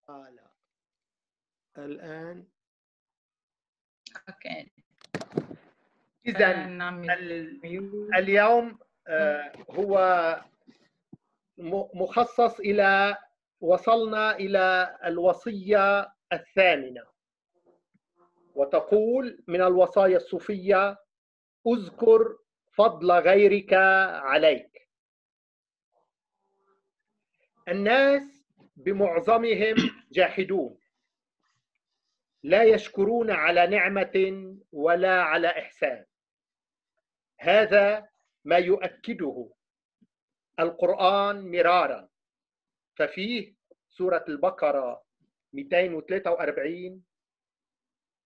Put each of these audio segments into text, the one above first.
لا. الآن اوكي. إذا اليوم هو مخصص إلى وصلنا إلى الوصية الثامنة، وتقول من الوصايا الصوفية: اذكر فضل غيرك عليك. الناس بمعظمهم جاحدون، لا يشكرون على نعمة ولا على إحسان. هذا ما يؤكده القرآن مرارا، ففيه سورة البقرة 243: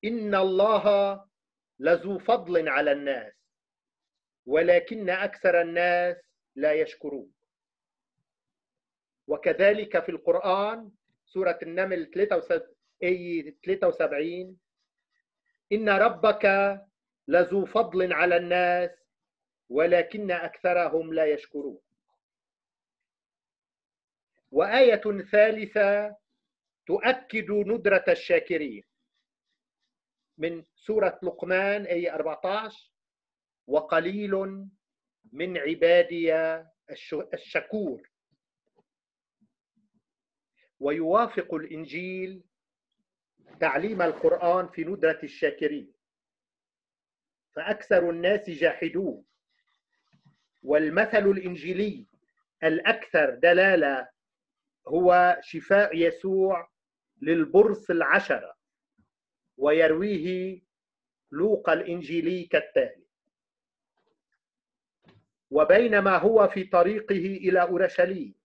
إن الله لذو فضل على الناس ولكن أكثر الناس لا يشكرون. وكذلك في القرآن سورة النمل 73: إن ربك لذو فضل على الناس ولكن أكثرهم لا يشكرون. وآية ثالثة تؤكد ندرة الشاكرين من سورة لقمان آية 14: وقليل من عبادي الشكور. ويوافق الإنجيل تعليم القرآن في ندرة الشاكرين، فأكثر الناس جاحدون. والمثل الإنجيلي الأكثر دلالة هو شفاء يسوع للبرص العشرة، ويرويه لوقا الإنجيلي كالتالي: وبينما هو في طريقه إلى أورشليم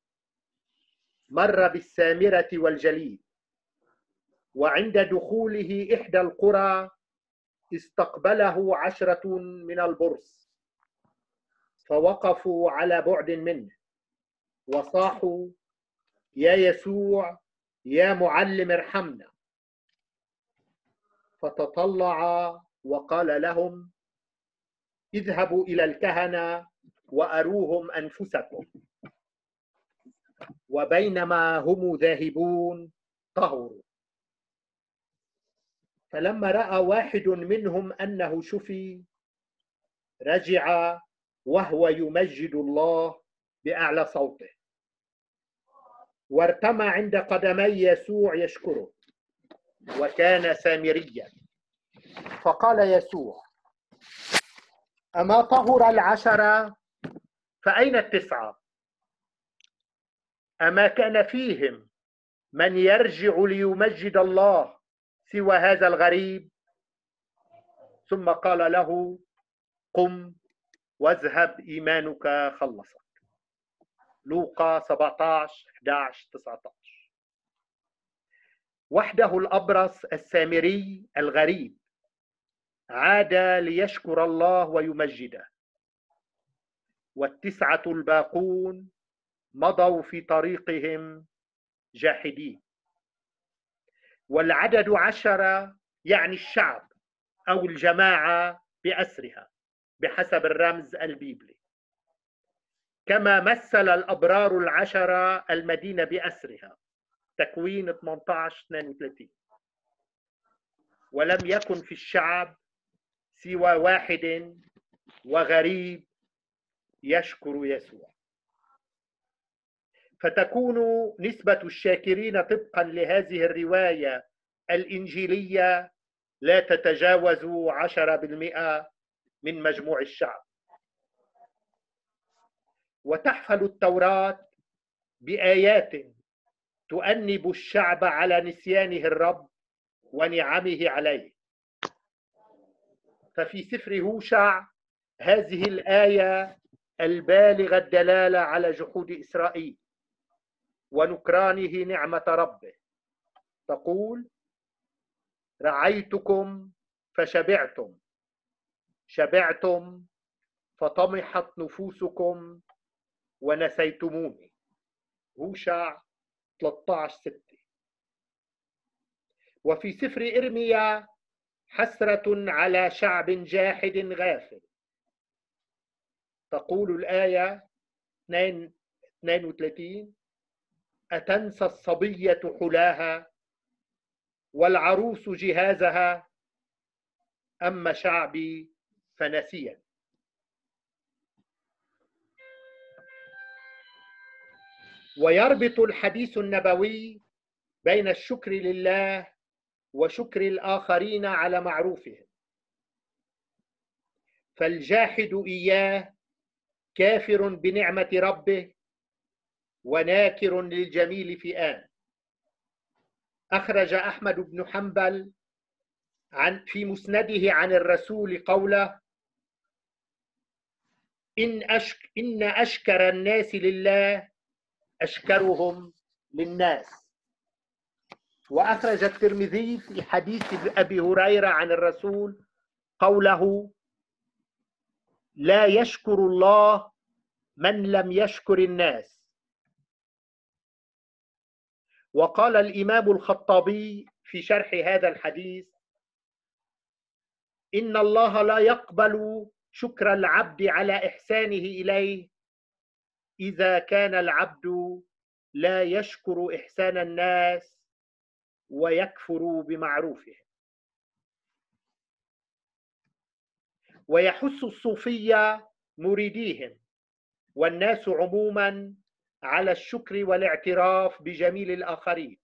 مر بالسامرة والجليد، وعند دخوله إحدى القرى استقبله 10 من البرص، فوقفوا على بعد منه وصاحوا: يا يسوع يا معلم ارحمنا. فتطلع وقال لهم: اذهبوا إلى الكهنة وأروهم أنفسكم. وبينما هم ذاهبون طهروا. فلما رأى واحد منهم أنه شفي رجع وهو يمجد الله بأعلى صوته، وارتمى عند قدمي يسوع يشكره، وكان سامريا. فقال يسوع: أما طهر 10 فأين 9؟ أما كان فيهم من يرجع ليمجد الله سوى هذا الغريب؟ ثم قال له: قم واذهب، إيمانك خلصك. لوقا 17:11-19. وحده الأبرص السامري الغريب عاد ليشكر الله ويمجده، وال9 الباقون مضوا في طريقهم جاحدين. والعدد 10 يعني الشعب أو الجماعة بأسرها بحسب الرمز البيبلي، كما مثل الأبرار 10 المدينة بأسرها، تكوين 18:32. ولم يكن في الشعب سوى واحد وغريب يشكر يسوع. فتكون نسبة الشاكرين طبقا لهذه الرواية الإنجيلية لا تتجاوز 10% من مجموع الشعب. وتحفل التوراة بآيات تؤنب الشعب على نسيانه الرب ونعمه عليه. ففي سفر هوشع هذه الآية البالغة الدلالة على جحود إسرائيل ونكرانه نعمة ربه تقول: رعيتكم فشبعتم، شبعتم فطمحت نفوسكم ونسيتموني. هوشع 13:6. وفي سفر إرميا: حسرة على شعب جاحد غافل، تقول الآية 32: أتنسى الصبية حلاها والعروس جهازها، أما شعبي فنسيا. ويربط الحديث النبوي بين الشكر لله وشكر الآخرين على معروفهم، فالجاحد إياه كافر بنعمة ربه وناكر للجميل في آن. أخرج أحمد بن حنبل في مسنده عن الرسول قوله: إن أشكر الناس لله أشكرهم للناس. وأخرج الترمذي في حديث أبي هريرة عن الرسول قوله: لا يشكر الله من لم يشكر الناس. وقال الإمام الخطابي في شرح هذا الحديث: إن الله لا يقبل شكر العبد على إحسانه إليه إذا كان العبد لا يشكر إحسان الناس ويكفر بمعروفه. ويحث الصوفية مريديهم والناس عموما على الشكر والاعتراف بجميل الآخرين،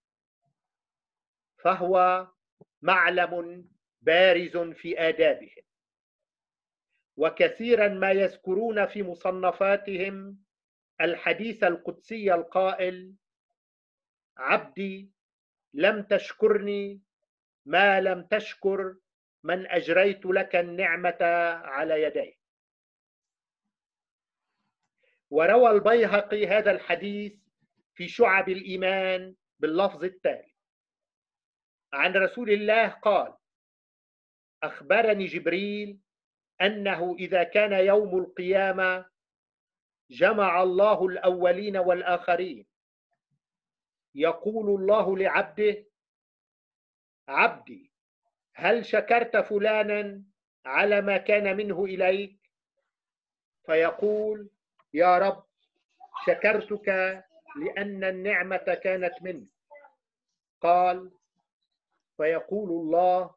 فهو معلم بارز في آدابهم. وكثيرا ما يذكرون في مصنفاتهم الحديث القدسي القائل: عبدي لم تشكرني ما لم تشكر من أجريت لك النعمة على يديه. وروى البيهقي هذا الحديث في شعب الإيمان باللفظ التالي: عن رسول الله قال: أخبرني جبريل أنه إذا كان يوم القيامة جمع الله الأولين والآخرين، يقول الله لعبده: عبدي هل شكرت فلانا على ما كان منه إليك؟ فيقول: يا رب شكرتك لأن النعمة كانت منك. قال: فيقول الله: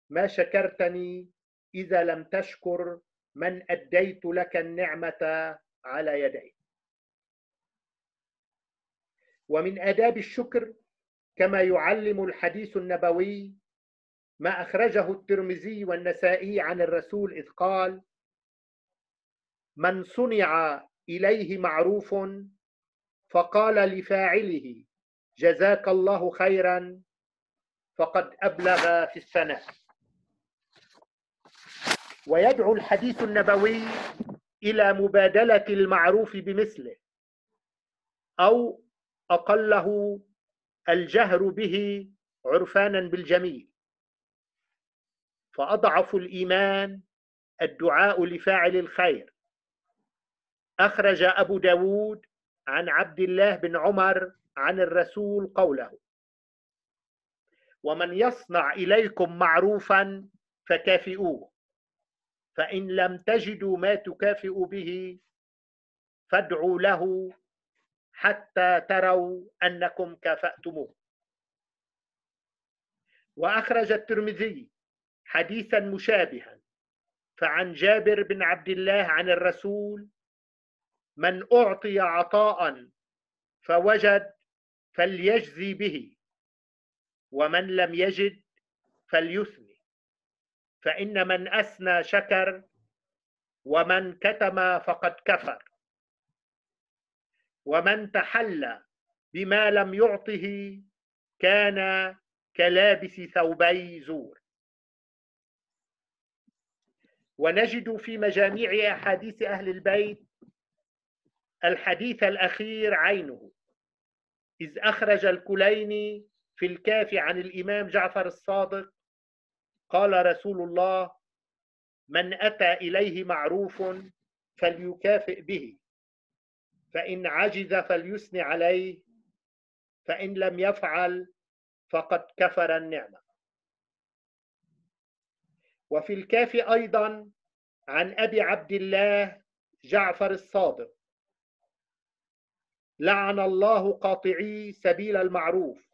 ما شكرتني إذا لم تشكر من أديت لك النعمة على يدي. ومن آداب الشكر كما يعلم الحديث النبوي ما أخرجه الترمذي والنسائي عن الرسول إذ قال: من صنع إليه معروف فقال لفاعله جزاك الله خيرا فقد أبلغ في الثناء. ويدعو الحديث النبوي إلى مبادلة المعروف بمثله أو أقله الجهر به عرفانا بالجميل، فأضعف الإيمان الدعاء لفاعل الخير. أخرج أبو داود عن عبد الله بن عمر عن الرسول قوله: ومن يصنع إليكم معروفا فكافئوه، فإن لم تجدوا ما تكافئوا به فادعوا له حتى تروا أنكم كافأتموه. وأخرج الترمذي حديثا مشابها فعن جابر بن عبد الله عن الرسول: من أعطي عطاء فوجد فليجزي به، ومن لم يجد فليثني، فإن من أثنى شكر، ومن كتم فقد كفر، ومن تحلى بما لم يعطه كان كلابس ثوبي زور. ونجد في مجاميع أحاديث أهل البيت الحديث الأخير عينه، إذ أخرج الكليني في الكافي عن الإمام جعفر الصادق قال رسول الله: من أتى إليه معروف فليكافئ به، فإن عجز فليثني عليه، فإن لم يفعل فقد كفر النعمة. وفي الكافي أيضا عن أبي عبد الله جعفر الصادق لعن الله قاطعي سبيل المعروف.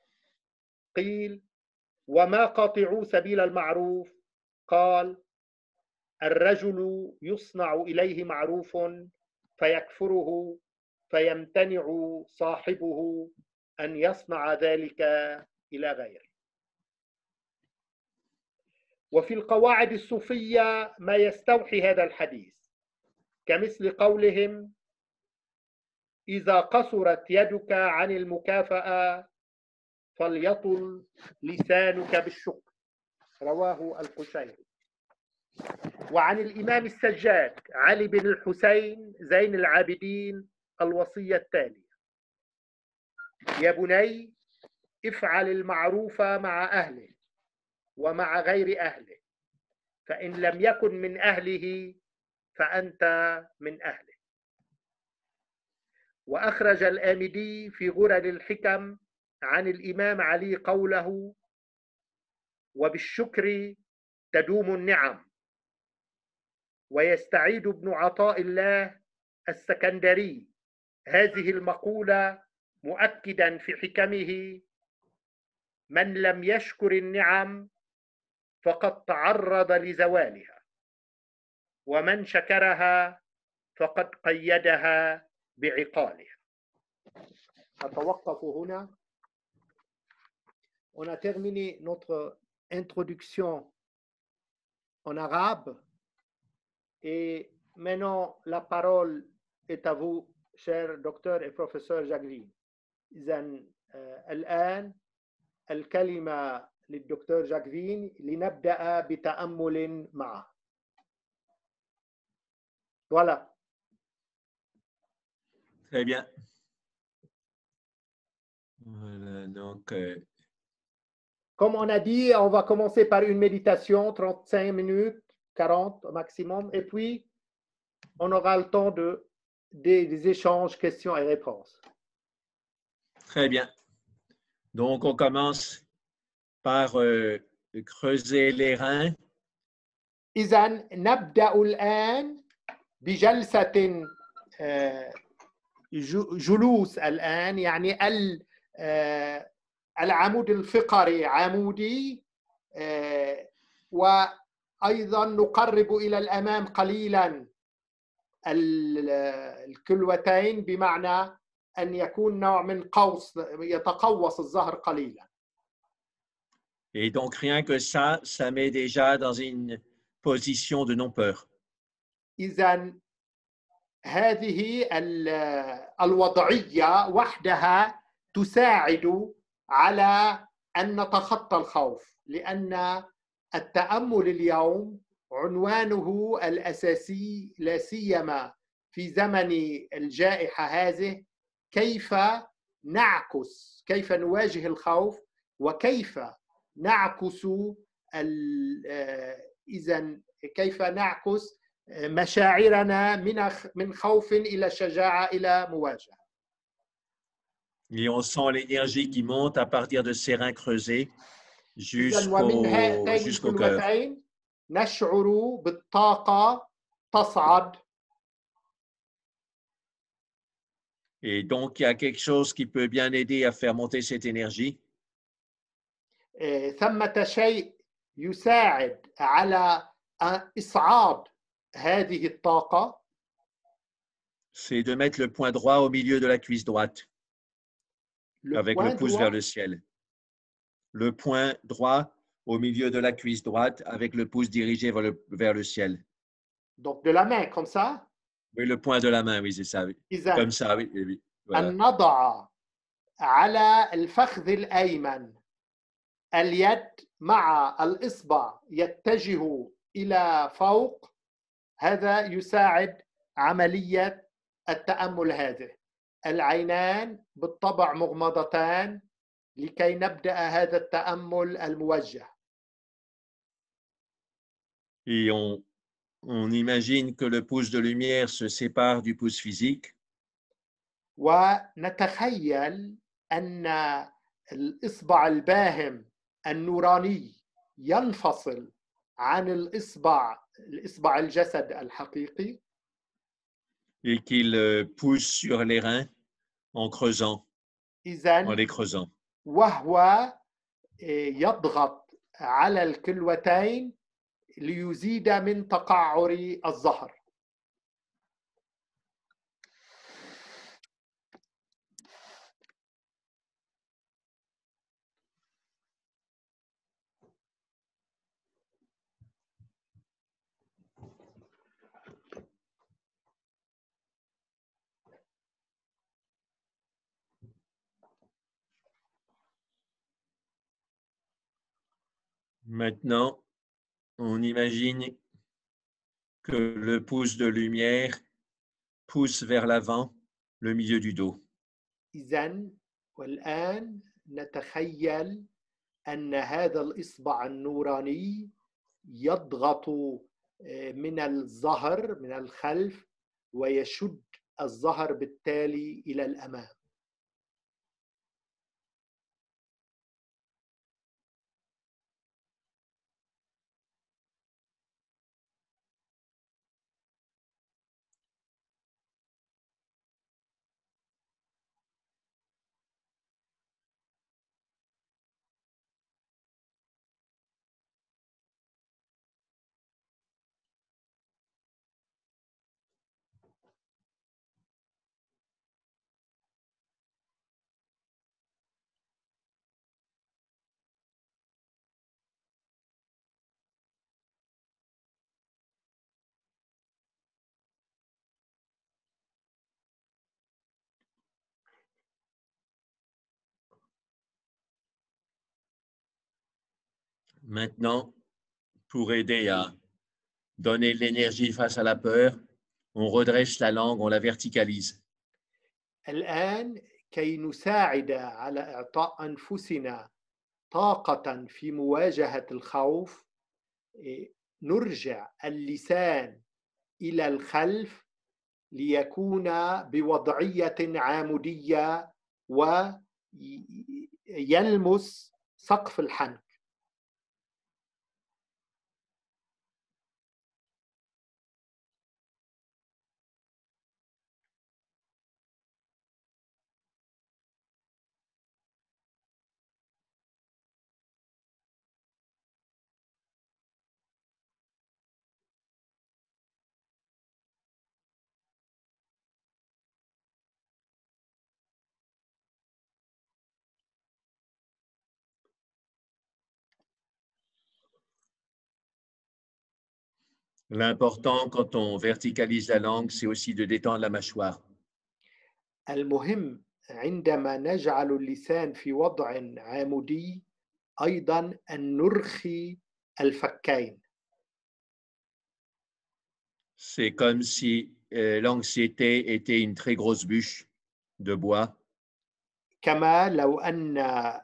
قيل: وما قاطعوا سبيل المعروف؟ قال: الرجل يصنع إليه معروف فيكفره فيمتنع صاحبه أن يصنع ذلك إلى غيره. وفي القواعد الصوفية ما يستوحي هذا الحديث، كمثل قولهم: إذا قصرت يدك عن المكافأة فليطل لسانك بالشكر. رواه القشيري. وعن الإمام السجاد علي بن الحسين زين العابدين الوصية التالية: يا بني، افعل المعروف مع أهله ومع غير أهله، فإن لم يكن من أهله فأنت من أهله. وأخرج الآمدي في غرر الحكم عن الإمام علي قوله: وبالشكر تدوم النعم. ويستعيد ابن عطاء الله السكندري هذه المقولة مؤكدا في حكمه: من لم يشكر النعم فقد تعرض لزوالها، ومن شكرها فقد قيدها بعقالها. أتوقف هنا. On a terminé notre introduction en arabe et maintenant la parole est à vous, cher docteur et professeur Jacqueline. إذن الآن الكلمة للدكتور جاكفين لنبدأ بتأمل معه. Voilà. Très bien. Voilà, donc, comme on a dit, on va commencer par une méditation, 35 minutes, 40 au maximum, et puis on aura le temps des échanges, questions et réponses. Très bien. Donc, on commence par creuser les reins. إذن نبدأ الآن بجلسة جلوس الآن، يعني العمود الفقري عمودي، وأيضا نقرب إلى الأمام قليلا الكلوتين، بمعنى أن يكون نوع من قوس، يتقوس الظهر قليلا. Et donc, rien que ça met déjà dans une position de non-peur. إذن هذه الوضعية وحدها تساعد على أن نتخطى الخوف، لأن التأمل اليوم عنوانه الأساسي لا سيما في زمن الجائحة هذه كيف نعكس، كيف نواجه الخوف، وكيف نعكس إذن كيف نعكس مشاعرنا من خوف إلى شجاعة إلى مواجهة. Et on sent l'énergie qui monte à partir de ces reins creusés jusqu'au cœur. نشعر بالطاقة تصعد. Et donc, il y a quelque chose qui peut bien aider à faire monter cette énergie. ثمة شيء يساعد على إصعاد هذه الطاقة. C'est de mettre le poing droit au milieu de la cuisse droite, avec le pouce vers le ciel. Le poing droit au milieu de la cuisse droite, avec le pouce dirigé vers le ciel. Donc de la main, comme ça? Oui, le poing de la main, oui, c'est ça. Oui. Comme ça, oui. Oui, voilà. أن نضع على الفخذ الأيمن اليد مع الإصبع يتجه إلى فوق، هذا يساعد عملية التأمل هذه. العينان بالطبع مغمضتان لكي نبدأ هذا التأمل الموجه. Et on imagine que le pouce de lumière se sépare du pouce physique. ونتخيل أن الإصبع الباهم النوراني ينفصل عن الإصبع الجسد الحقيقي. Et qu'il pousse sur les reins en creusant, en إذا les creusant. وهو يضغط على الكلوتين ليزيد من تقعر الظهر. Maintenant, on imagine que le pouce de lumière pousse vers l'avant le milieu du dos. إذن والآن نتخيل أن هذا الإصبع النوراني يضغط من الظهر من الخلف ويشد الظهر بالتالي إلى الأمام. Maintenant, pour aider à donner de l'énergie face à la peur, on redresse la langue, on la verticalise. الآن كي نساعد على إعطاء أنفسنا طاقة في مواجهة الخوف نرجع اللسان إلى الخلف ليكون بوضعية عامودية ويلمس سقف الحنك. L'important quand on verticalise la langue, c'est aussi de détendre la mâchoire. المهم عندما نجعل اللسان في وضع عامودي أيضا أن نرخي الفكين. C'est comme si l'anxiété était une très grosse bûche de bois. كما لو أن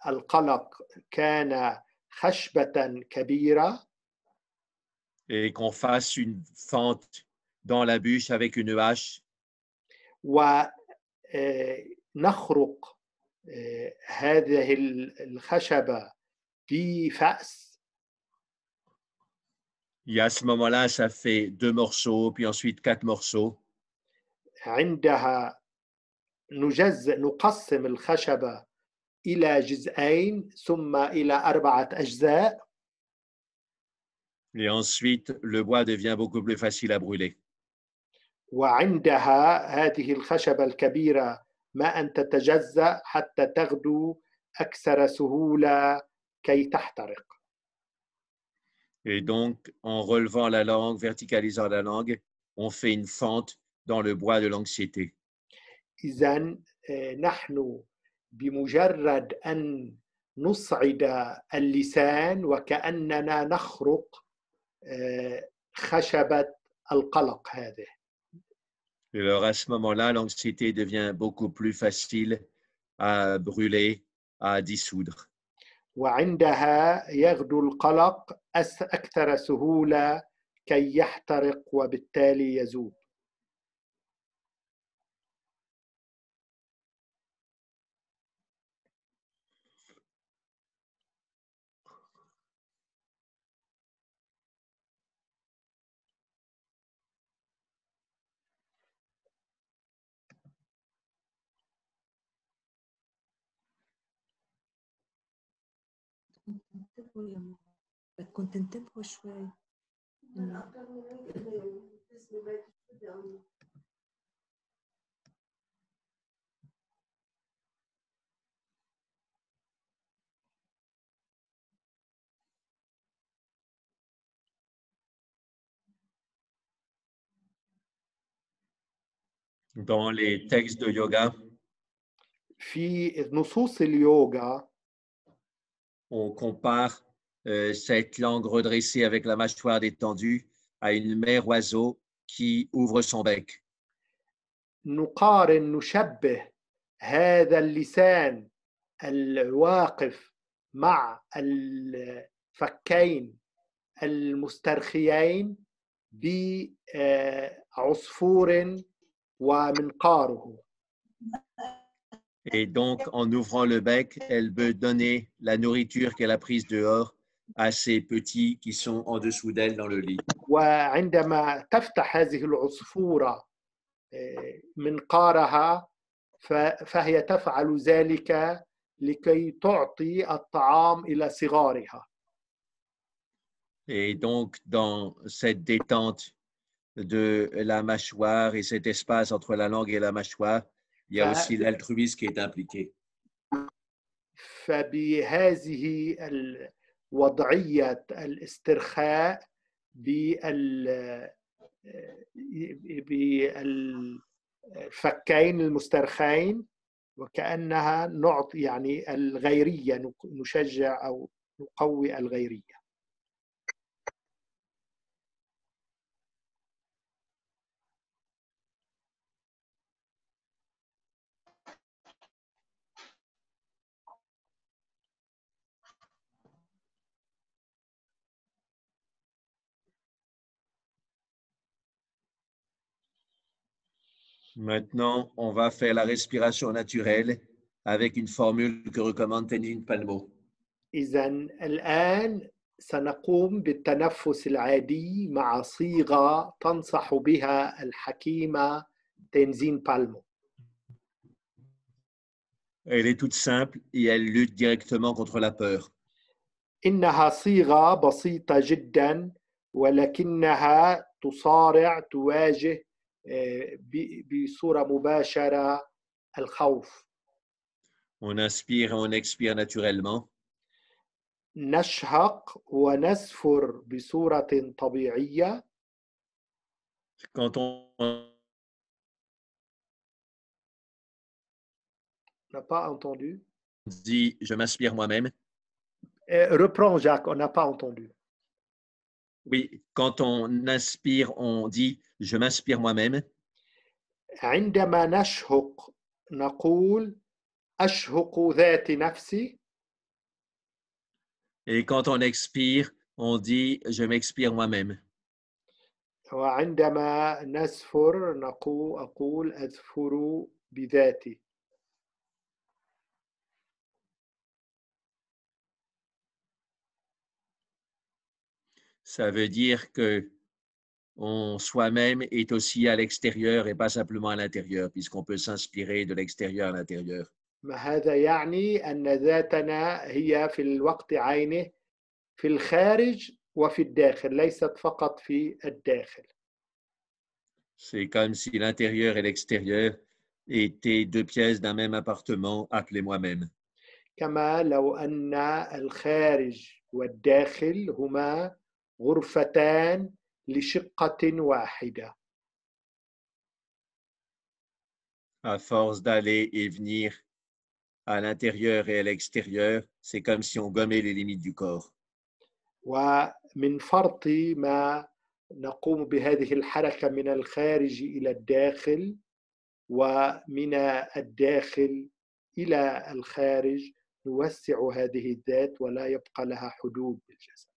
القلق كان خشبة كبيرة. Et qu'on fasse une fente dans la bûche avec une hache. ونخرق هذه الخشبة بفأس. Et à ce moment-là, ça fait 2 morceaux, puis ensuite 4 morceaux. عندها نقسم الخشبة إلى جزئين ثم إلى 4 أجزاء. Et ensuite, le bois devient beaucoup plus facile à brûler. وعندها هذه الخشبة الكبيرة ما أن تتجزأ حتى تغدو أكثر سهولة كي تحترق. Et donc, en relevant la langue, verticalisant la langue, on fait une fente dans le bois de l'anxiété. إذن نحن بمجرد أن نصعد اللسان وكأننا نخرق خشبة القلق هذه. Et alors, à ce moment-là, l'anxiété devient beaucoup plus facile à brûler, à dissoudre. وعندها يغدو القلق أكثر سهولة كي يحترق وبالتالي يذوب. بدكم تنتبهوا شوي. Dans les textes de yoga, في نصوص اليوغا on compare cette langue redressée avec la mâchoire détendue à une mère oiseau qui ouvre son bec. نشبه هذا اللسان الواقف مع الفكين المسترخيين بعصفور ومنقاره. Et donc, en ouvrant le bec, elle veut donner la nourriture qu'elle a prise dehors à ses petits qui sont en dessous d'elle dans le lit. وعندما تفتح هذه العصفورة منقارها فهي تفعل ذلك لكي تعطي الطعام إلى صغارها. Et donc, dans cette détente de la mâchoire et cet espace entre la langue et la mâchoire, il y a aussi l'altruisme qui est impliqué. فبهذه وضعية الاسترخاء بالفكين المسترخين وكأنها نعطي يعني الغيرية، نشجع أو نقوي الغيرية. Maintenant, on va faire la respiration naturelle avec une formule que recommande Tenjin Palmo. إذن الآن سنقوم بالتنفس العادي مع صيغة تنصح بها الحكيمة تنزين بالمو. Elle est toute simple et elle lutte directement contre la peur. إنها صيغة بسيطة جدا ولكنها تواجه بصورة مباشرة الخوف. On inspire et on expire naturellement. نشهق ونزفر بصورة طبيعية. Quand on n'a pas entendu. dit je m'inspire moi-même. Reprends Jacques, on n'a pas entendu. Oui, quand on inspire, on dit je m'inspire moi-même. عندما نشهق نقول أشهق ذات نفسي. Et quand on expire, on dit je m'expire moi-même. وعندما نزفر أقول أزفر بذاتي. Ça veut dire que on soi-même est aussi à l'extérieur et pas simplement à l'intérieur, puisqu'on peut s'inspirer de l'extérieur à l'intérieur. هذا يعني أن ذاتنا هي في الوقت عينه في الخارج وفي الداخل، ليست فقط في الداخل. C'est comme si l'intérieur et l'extérieur étaient deux pièces d'un même appartement appelé moi-même. كما لو أن الخارج والداخل هما غرفتان لشقة واحدة. À force d'aller et venir à l'intérieur et à l'extérieur, c'est comme si on gommait les limites du corps. ومن فرط ما نقوم بهذه الحركة من الخارج إلى الداخل ومن الداخل إلى الخارج نوسع هذه الذات ولا يبقى لها حدود بالجسد.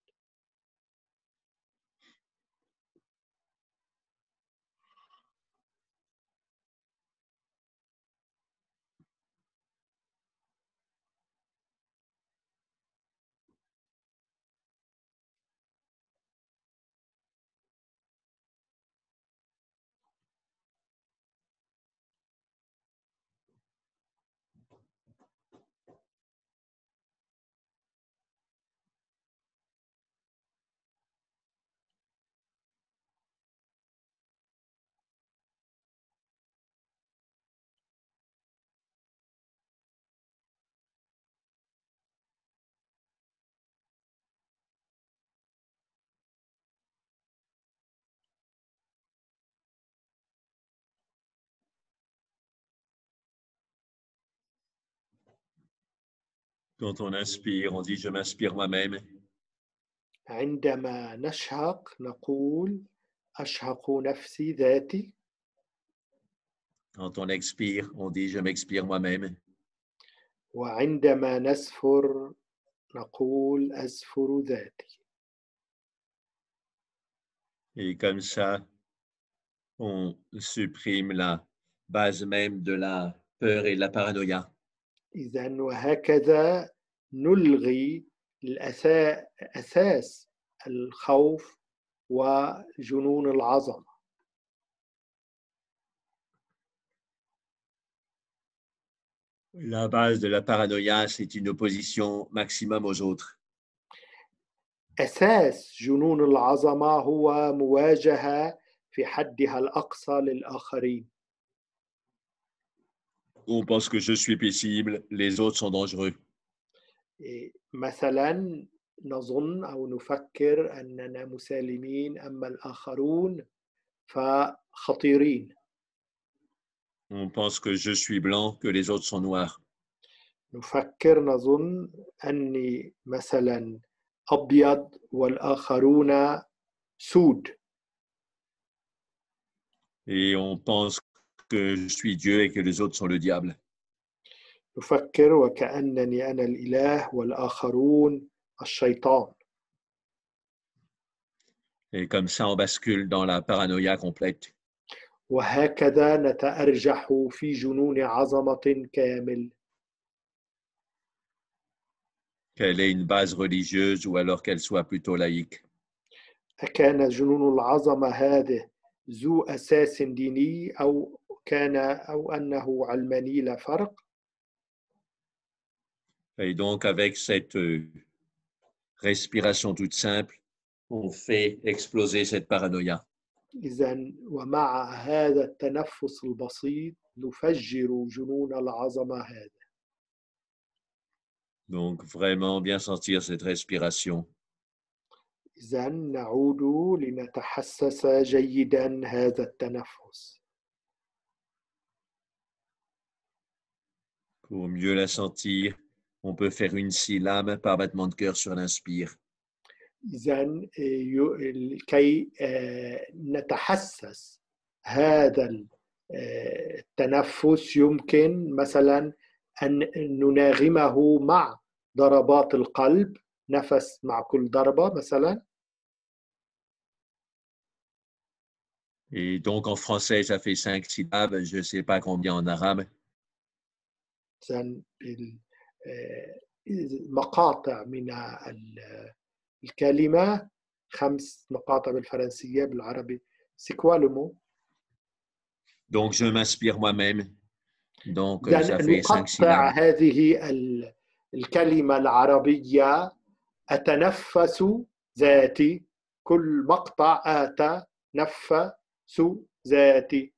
Quand on inspire, on dit je m'inspire moi-même. عندما نشهق نقول أشهق نفسي ذاتي. Quand on expire, on dit je m'expire moi-même. وعندما نزفر نقول أزفر ذاتي. Et comme ça, on supprime la base même de la peur et de la paranoïa. إذن وهكذا نلغي أساس الخوف وجنون العظمة. La base de la paranoïa, c'est une opposition maximum aux autres. أساس جنون العظمة هو مواجهة في حدها الأقصى للآخرين. On pense que je suis paisible, les autres sont dangereux. مثلا نظن أو نفكر أننا مسالمين أما الآخرون فخطيرين. On pense que je suis blanc, que les autres sont noirs. نفكر نظن أني مثلا أبيض والآخرون سود. Et on pense que je suis Dieu et que les autres sont le diable. نفكر وكأنني أنا الإله والآخرون الشيطان. Et comme ça, on bascule dans la paranoïa complète. وهكذا نتأرجح في جنون عظمة كامل. Qu'elle ait une base religieuse ou alors qu'elle soit plutôt laïque. أكان جنون العظمة هذه ذو أساس ديني أو أنه علماني لا فرق. Et donc, avec cette respiration toute simple, on fait exploser cette paranoïa. إذن ومع هذا التنفس البسيط نفجر جنون العظمة هذا. Donc, vraiment bien sentir cette respiration. إذن نعود لنتحسس جيدا هذا التنفس. Pour mieux la sentir, on peut faire une syllabe par battement de cœur sur l'inspire. إذن كي نتحسس هذا التنفس يمكن مثلا أن نناغمه مع ضربات القلب، نفس مع كل ضربة مثلا. Et donc, en français, ça fait 5 syllabes. Je ne sais pas combien en arabe. مقاطع من الكلمة 5 مقاطع بالفرنسية بالعربي. C'est quoi le mot? Donc, je m'inspire moi-même. Donc, ça fait 5 نقطع syllabes. هذه الكلمة العربية أتنفس ذاتي. كل مقطع أتنفس ذاتي.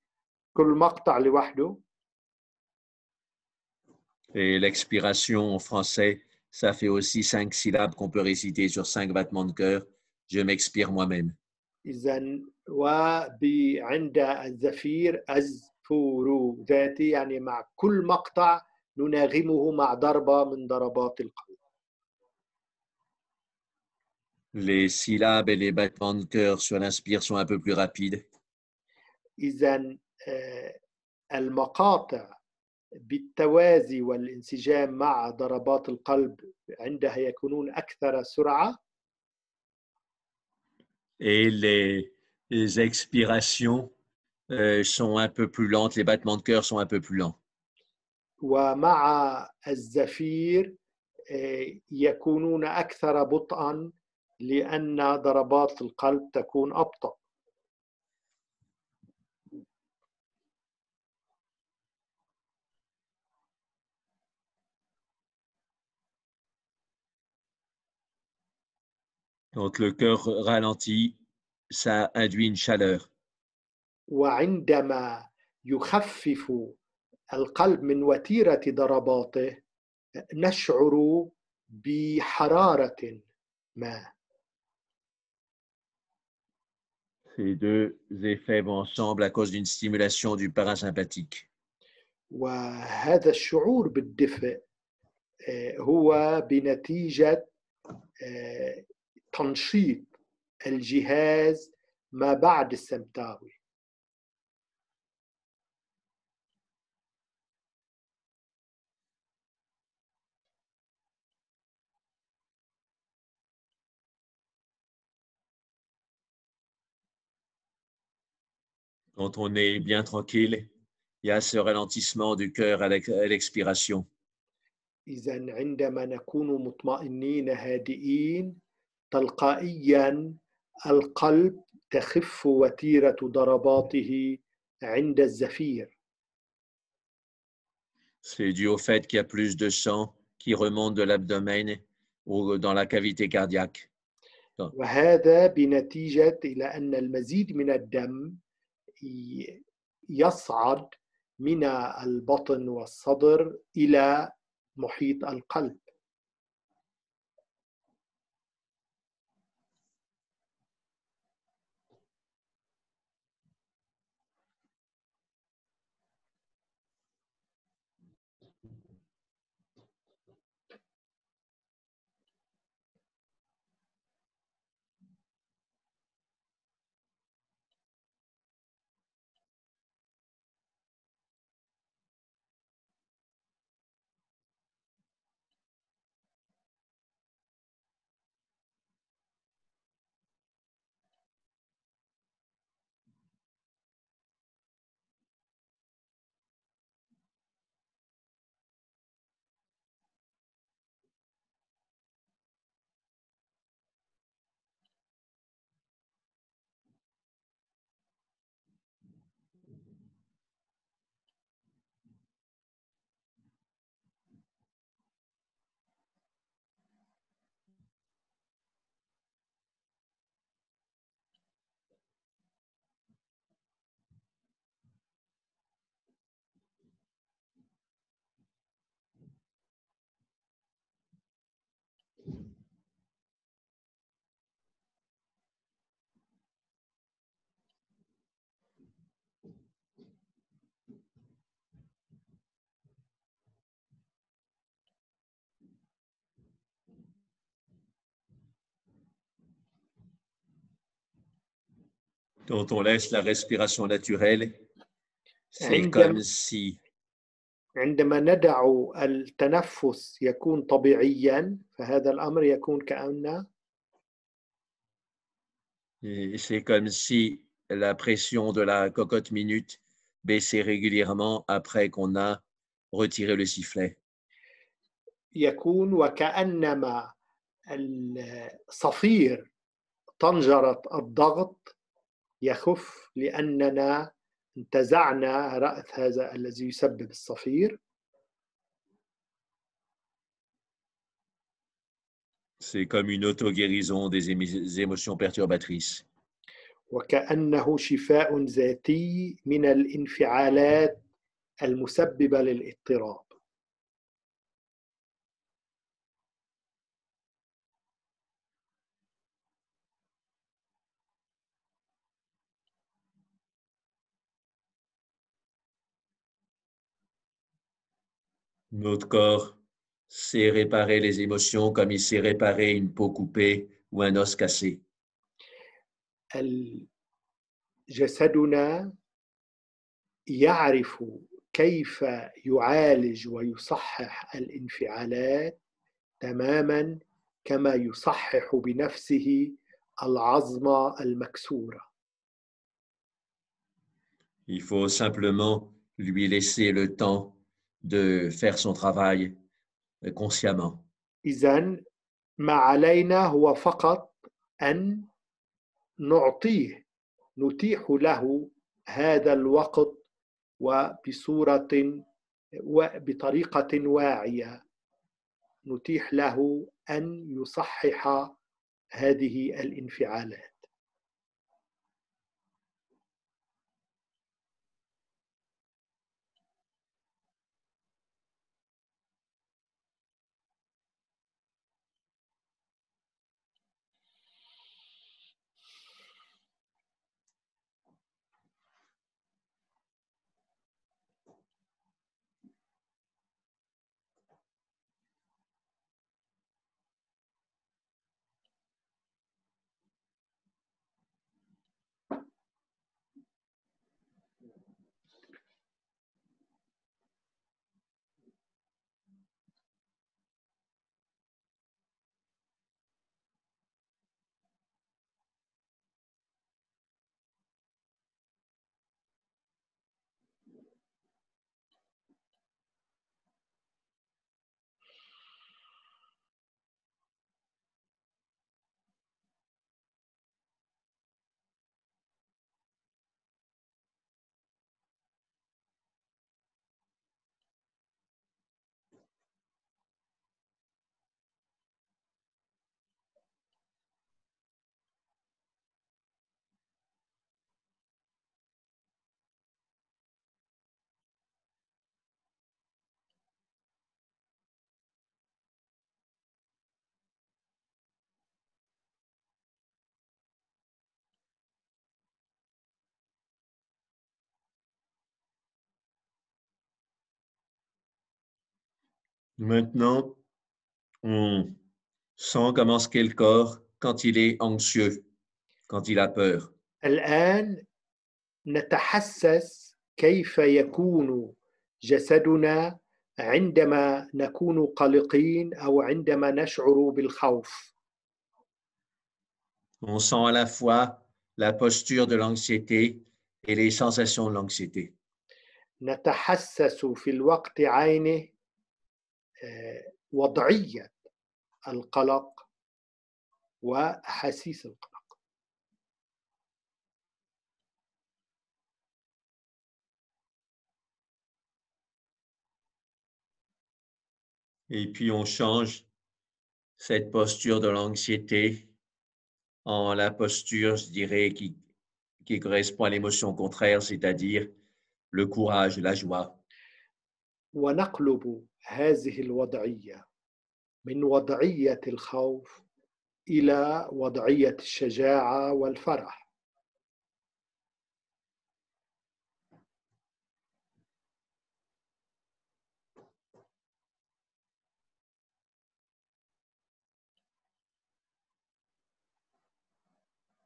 كل مقطع لوحده. Et l'expiration en français, ça fait aussi 5 syllabes qu'on peut réciter sur 5 battements de cœur. Je m'expire moi-même. إذن وعند الزفير أزفر ذاتي، يعني مع كل مقطع نناغمه مع ضربة من ضربات القلب. Les syllabes et les battements de cœur sur l'inspire sont un peu plus rapides. إذن المقاطع بالتوازي والانسجام مع ضربات القلب عندها يكونون أكثر سرعة. Et les expirations sont un peu plus lentes. Les battements de cœur sont un peu plus lents. ومع الزفير يكونون أكثر بطئا لأن ضربات القلب تكون أبطأ. Donc, le cœur ralenti, ça induit une chaleur. وعندما يخفف القلب من وتيرة ضرباته نشعر بحرارة ما. Ces deux effets vont ensemble à cause d'une stimulation du parasympathique. وهذا الشعور بالدفء هو بنتيجة تنشيط الجهاز ما بعد السمتاوي. Quand on est bien tranquille, il y a ce ralentissement du cœur à l'expiration. إذن عندما نكون مطمئنين هادئين تلقائيا القلب تخف وتيرة ضرباته عند الزفير. C'est dû au fait qu'il y a plus de sang qui remonte de l'abdomen ou dans la cavité cardiaque. وهذا بنتيجة إلى أن المزيد من الدم يصعد من البطن والصدر إلى محيط القلب. Quand on laisse la respiration naturelle, c'est comme si عندما ندع التنفس يكون طبيعيا فهذا الأمر يكون كأن c'est comme si la pression de la cocotte minute baissait régulièrement après qu'on a retiré le sifflet. يكون وكأنما الصفير طنجرة الضغط يخف لأننا انتزعنا رأس هذا الذي يسبب الصفير. C'est comme une auto-guérison des émotions perturbatrices. وكأنه شفاء ذاتي من الانفعالات المسببة للاضطراب. Notre corps sait réparer les émotions comme il sait réparer une peau coupée ou un os cassé. جسدنا يعرف كيف يعالج ويصحح الانفعالات تماما كما يصحح بنفسه العظمة المكسورة. Il faut simplement lui laisser le temps de faire son travail consciemment. إذن ما علينا هو فقط أن نتيح له هذا الوقت وبطريقة واعية نتيح له أن يصحح هذه الانفعالات. Maintenant, on sent comment est le corps quand il est anxieux, quand il a peur. الآن نتحسس كيف يكون جسدنا عندما نكون قلقين أو عندما نشعر بالخوف. On sent à la fois la posture de l'anxiété et les sensations de l'anxiété. نتحسس في الوقت عينه وضعية القلق وأحاسيس القلق. Et puis on change cette posture de l'anxiété en la posture, je dirais, qui correspond à l'émotion contraire, c'est-à-dire le courage, la joie. ونقلب هذه الوضعية من وضعية الخوف إلى وضعية الشجاعة والفرح.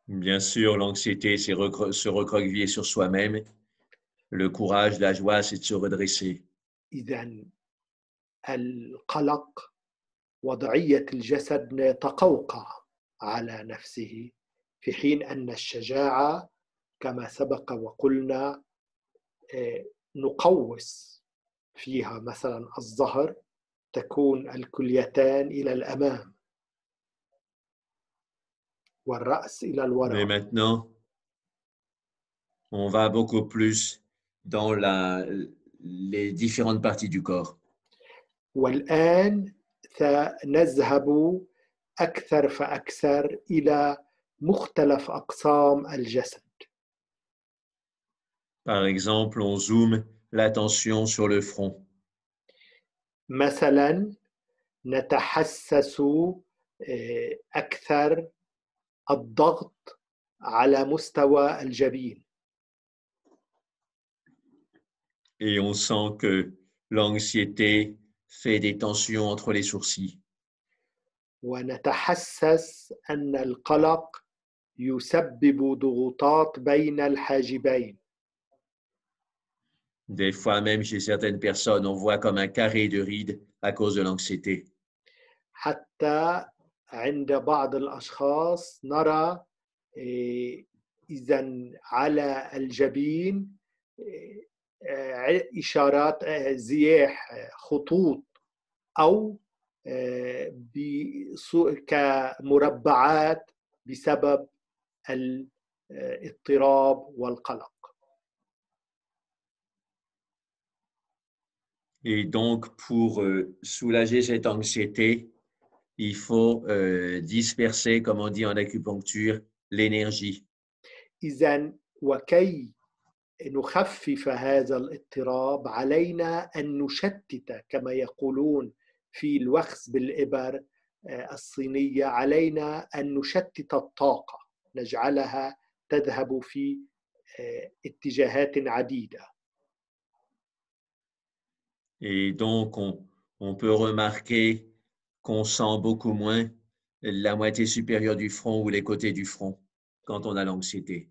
Bien sûr, l'anxiété, c'est se recroqueviller sur soi-même. Le courage, la joie, c'est de se redresser. إذن القلق وضعية الجسد يتقوقع على نفسه، في حين أن الشجاعة كما سبق وقلنا نقوس فيها مثلا الظهر، تكون الكليتان إلى الأمام والرأس إلى Mais الوراء. maintenant, on va beaucoup plus dans les différentes parties du corps. والآن سنذهب أكثر فأكثر إلى مختلف أقسام الجسد. Par exemple, on zoome l'attention sur le front. مثلا نتحسس أكثر الضغط على مستوى الجبين. Et on sent que l'anxiété fait des tensions entre les sourcils. ونتحسس أن القلق يسبب ضغوطات بين الحاجبين. Des fois même, chez certaines personnes, on voit comme un carré de rides à cause de l'anxiété. حتى عند بعض الأشخاص نرى إذن على الجبين إشارات زياح خطوط أو كمربعات بسبب الاضطراب والقلق. Et donc, pour soulager cette anxiété, il faut disperser, comme on dit en acupuncture, l'énergie. إذن وكي نخفف هذا الاضطراب علينا أن نشتت كما يقولون في الوخز بالإبر الصينية، علينا أن نشتت الطاقة، نجعلها تذهب في اتجاهات عديدة. Et donc, on peut remarquer qu'on sent beaucoup moins la moitié supérieure du front ou les côtés du front quand on a l'anxiété.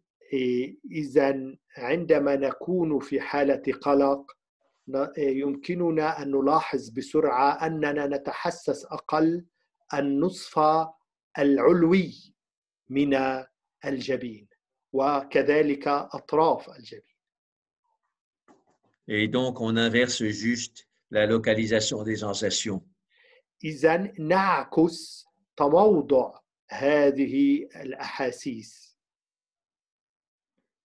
إذن عندما نكون في حالة قلق يمكننا أن نلاحظ بسرعة أننا نتحسس أقل النصف العلوي من الجبين وكذلك أطراف الجبين. Et donc, on inverse juste la localisation des sensations. إذن نعكس تموضع هذه الأحاسيس.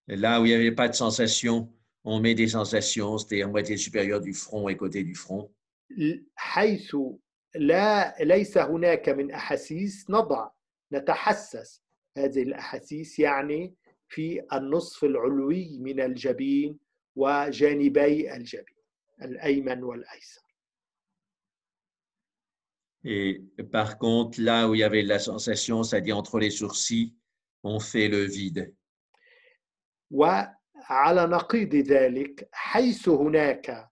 Là où il n'y avait pas de sensation, on met des sensations, c'est-à-dire moitié supérieure du front et côté du front. حيث ليس هناك من أحاسيس نتحسس هذه الأحاسيس، يعني في النصف العلوي من الجبين وجانبي الجبين الأيمن والأيسر. Et par contre, là où il y avait de la sensation, c'est-à-dire entre les sourcils, on fait le vide. وعلى نقيض ذلك، حيث هناك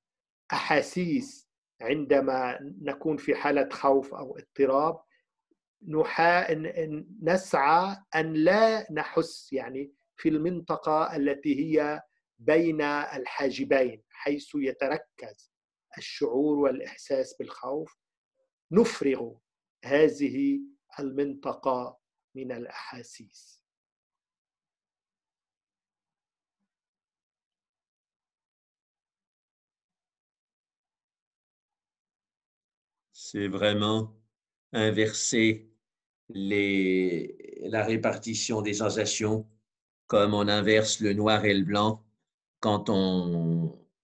أحاسيس عندما نكون في حالة خوف أو اضطراب نسعى أن لا نحس يعني في المنطقة التي هي بين الحاجبين حيث يتركز الشعور والإحساس بالخوف، نفرغ هذه المنطقة من الأحاسيس. C'est vraiment inverser la répartition des sensations comme on inverse le noir et le blanc quand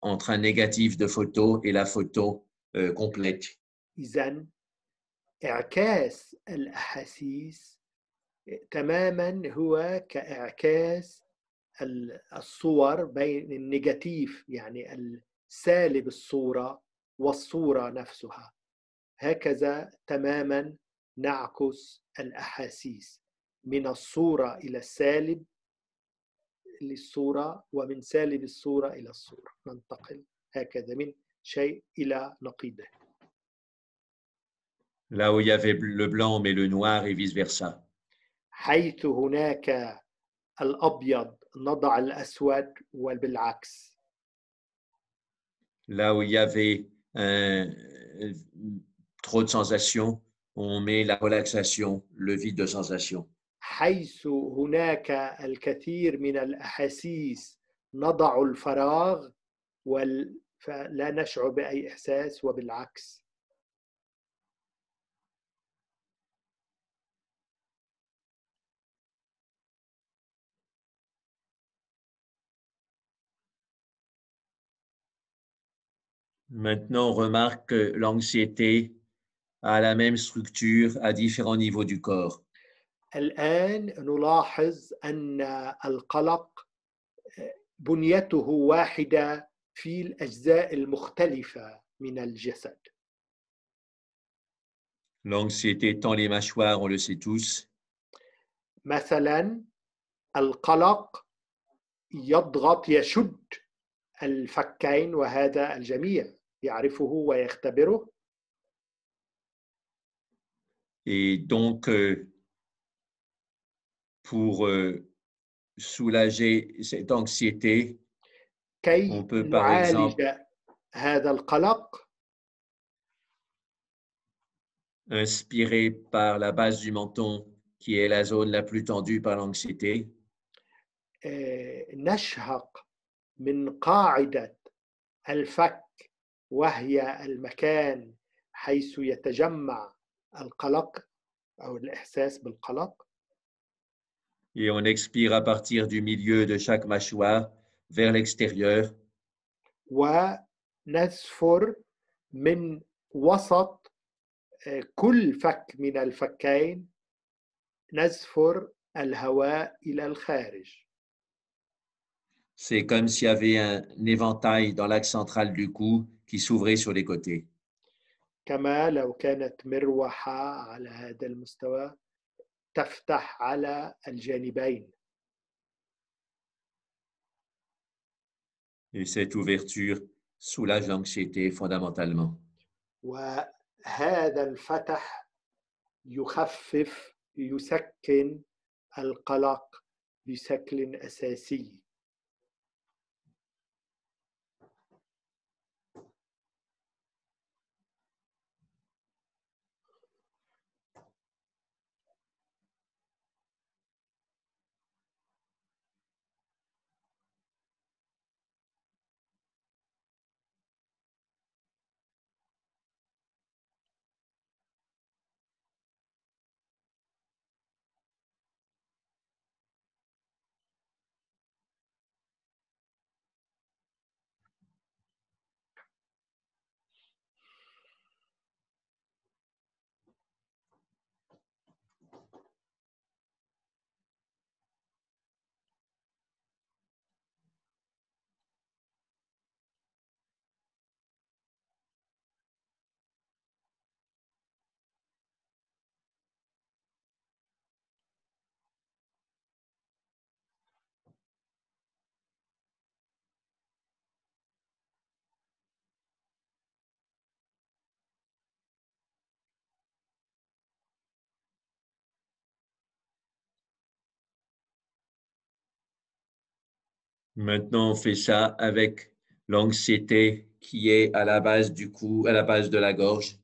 entre un négatif de photo et la photo complète. إذن إعكاس الأحاسيس تماما هو كإعكاس الصور بين النيجاتيف يعني السالب الصورة والصورة نفسها. هكذا تماما نعكس الأحاسيس من الصورة إلى السالب للصورة ومن سالب الصورة إلى الصورة، ننتقل هكذا من شيء إلى نقيضه. Là où il y avait le blanc, mais le noir et vice-versa. حيث هناك الأبيض نضع الأسود وبالعكس. Là où il y avait trop de sensations, on met la relaxation, le vide de sensations. حيث هناك الكثير من الأحاسيس نضع الفراغ فلا نشعر بأي إحساس وبالعكس. Maintenant, on remarque que l'anxiété a la même structure à différents niveaux du corps. الآن نلاحظ أن القلق بنيته واحدة في الأجزاء المختلفة من الجسد. L'anxiété tend les mâchoires, on le sait tous. مثلا القلق يشد الفكين وهذا الجميع يعرفه ويختبره. Et donc, pour soulager cette anxiété, on peut par exemple هذا القلق inspirer par la base du menton, qui est la zone la plus tendue par l'anxiété. نشهق من قاعدة الفك وهي المكان حيث يتجمع القلق أو الإحساس بالقلق. Et on expire à partir du milieu de chaque mâchoire vers l'extérieur. ونزفر من وسط كل فك من الفكين، نزفر الهواء إلى الخارج. C'est comme s'il y avait un éventail dans l'axe central du cou qui s'ouvrait sur les côtés. كما لو كانت مروحة على هذا المستوى تفتح على الجانبين. Et cette ouverture soulage l'anxiété fondamentalement. وهذا الفتح يسكن القلق بشكل أساسي. Maintenant, on fait ça avec l'anxiété qui est à la base du cou, à la base de la gorge.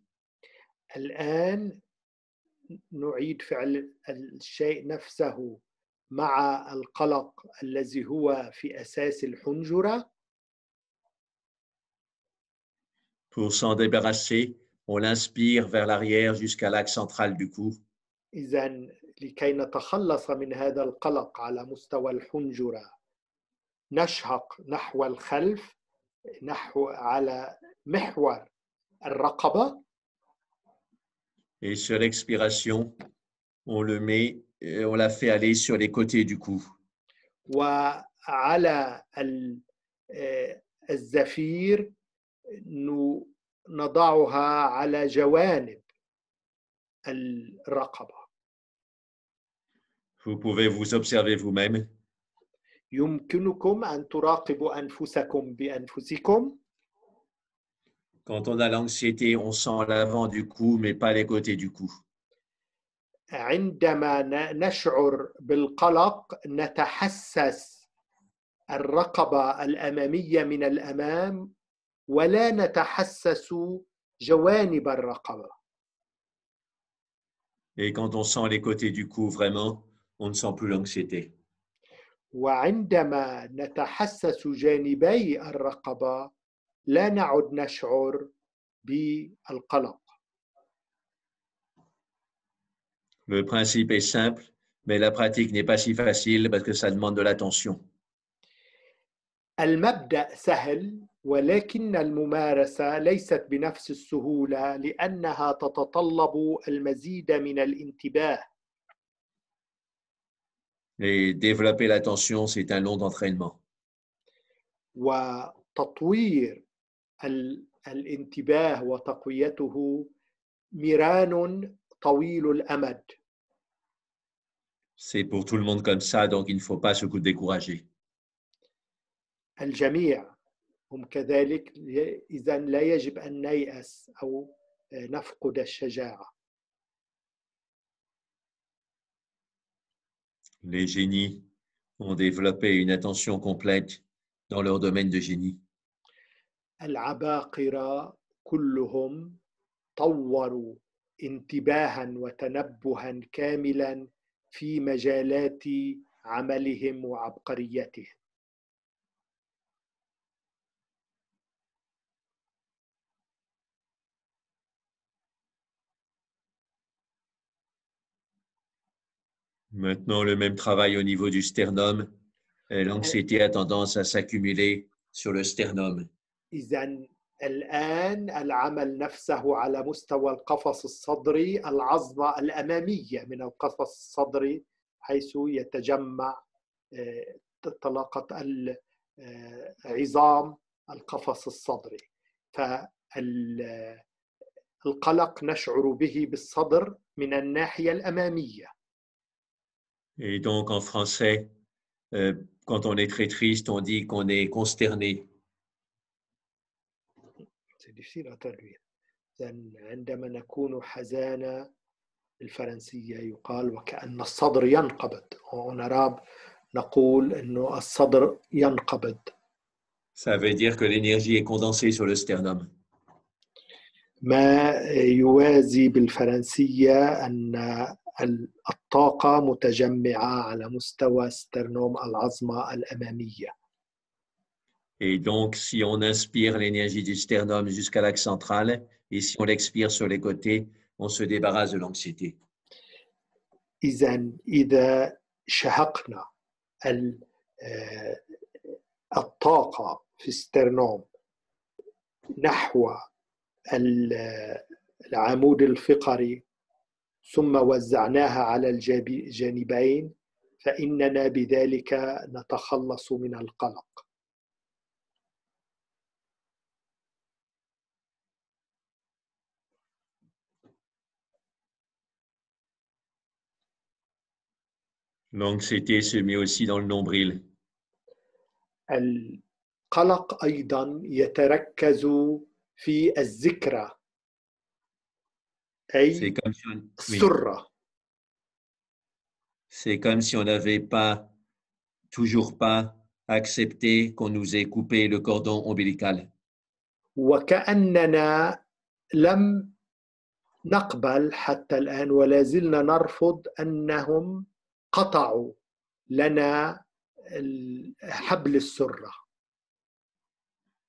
الآن نعيد فعل الشيء نفسه مع القلق الذي هو في أساس الحنجرة. Pour s'en débarrasser, on l'inspire vers l'arrière jusqu'à l'axe central du cou. إذن لكي نتخلص من هذا القلق على مستوى الحنجرة نشهق نحو الخلف نحو على محور الرقبة. Et sur l'expiration, on le met, on la fait aller sur les côtés du cou. وعلى الزفير نضعها على جوانب الرقبة. Vous pouvez vous observer vous-même. يمكنكم أن تراقبوا أنفسكم بأنفسكم. Quand on a l'anxiété, on sent l'avant du cou, mais pas les côtés du cou. عندما نشعر بالقلق نتحسس الرقبة الأمامية من الأمام ولا نتحسس جوانب الرقبة. Et quand on sent les côtés du cou vraiment, on ne sent plus l'anxiété. وعندما نتحسس جانبي الرقبة لا نعد نشعر بالقلق. Le principe est simple, mais la pratique n'est pas si facile parce que ça demande de l'attention. المبدأ سهل ولكن الممارسة ليست بنفس السهولة لأنها تتطلب المزيد من الانتباه. Et développer l'attention, c'est un long entraînement. وتطوير الانتباه وتقويته ميران طويل الأمد. C'est pour tout le monde comme ça, donc il ne faut pas se décourager. الجميع هم كذلك إذن لا يجب أن نيأس أو نفقد الشجاعة. Les génies ont développé une attention complète dans leur domaine de génie. العباقرة كلهم طوروا انتباها وتنبها كاملا في مجالات عملهم وعبقريتهم. Maintenant, le même travail au niveau du sternum. L'anxiété a tendance à s'accumuler sur le sternum. إذن الآن العمل نفسه على مستوى القفص الصدري العظمة الأمامية من القفص الصدري حيث يتجمع طلاقة عظام القفص الصدري. فالقلق نشعر به بالصدر من الناحية الأمامية. Et donc, en français, quand on est très triste, on dit qu'on est consterné. C'est difficile à traduire. عندما نكون حزانا الفرنسية يقال وكأن الصدر ينقبض. En arabe نقول إنه الصدر ينقبض. Ça veut dire que l'énergie est condensée sur le sternum. ما يوازي بالفرنسية أن الطاقة متجمعة على مستوى سترنوم العظمة الأمامية. Et donc, si on inspire l'énergie du sternum jusqu'à l'axe central, et si on l'expire sur les côtés, on se débarrasse de l'anxiété. إذا شهقنا الطاقة في السترنوم نحو العمود الفقري ثم وزعناها على الجانبين فإننا بذلك نتخلص من القلق. L'anxiété se met aussi dans le nombril. القلق أيضا يتركز في الذكرى أي السرة. C'est comme si on n'avait pas, toujours pas accepter qu'on nous ait coupé le cordon ombilical. وكأننا لم نقبل حتى الآن ولا زلنا نرفض أنهم قطعوا لنا حبل السرة.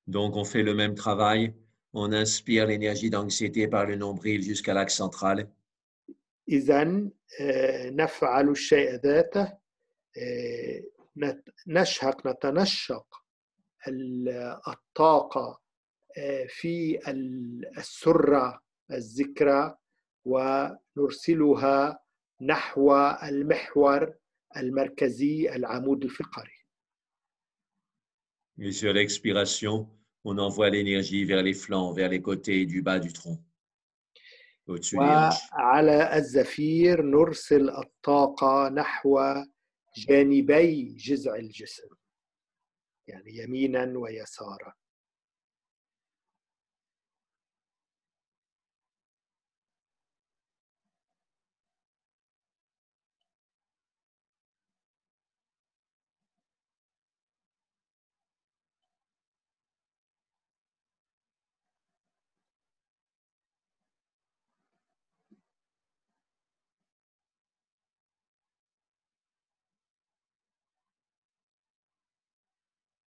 Donc, on fait le même travail. On inspire l'énergie d'anxiété par le nombril jusqu'à l'axe central. إذن نفعل الشيء ذاته، نتنشق الطاقة في السرة الذكرى ونرسلها نحو المحور المركزي العمود الفقري. Et sur l'expiration, on envoie l'énergie vers les flancs, vers les côtés du bas du tronc, au-dessus des hanches. وعلى الزفير نرسل الطاقة نحو جانبي جذع الجسم، يعني يمينا ويسارا.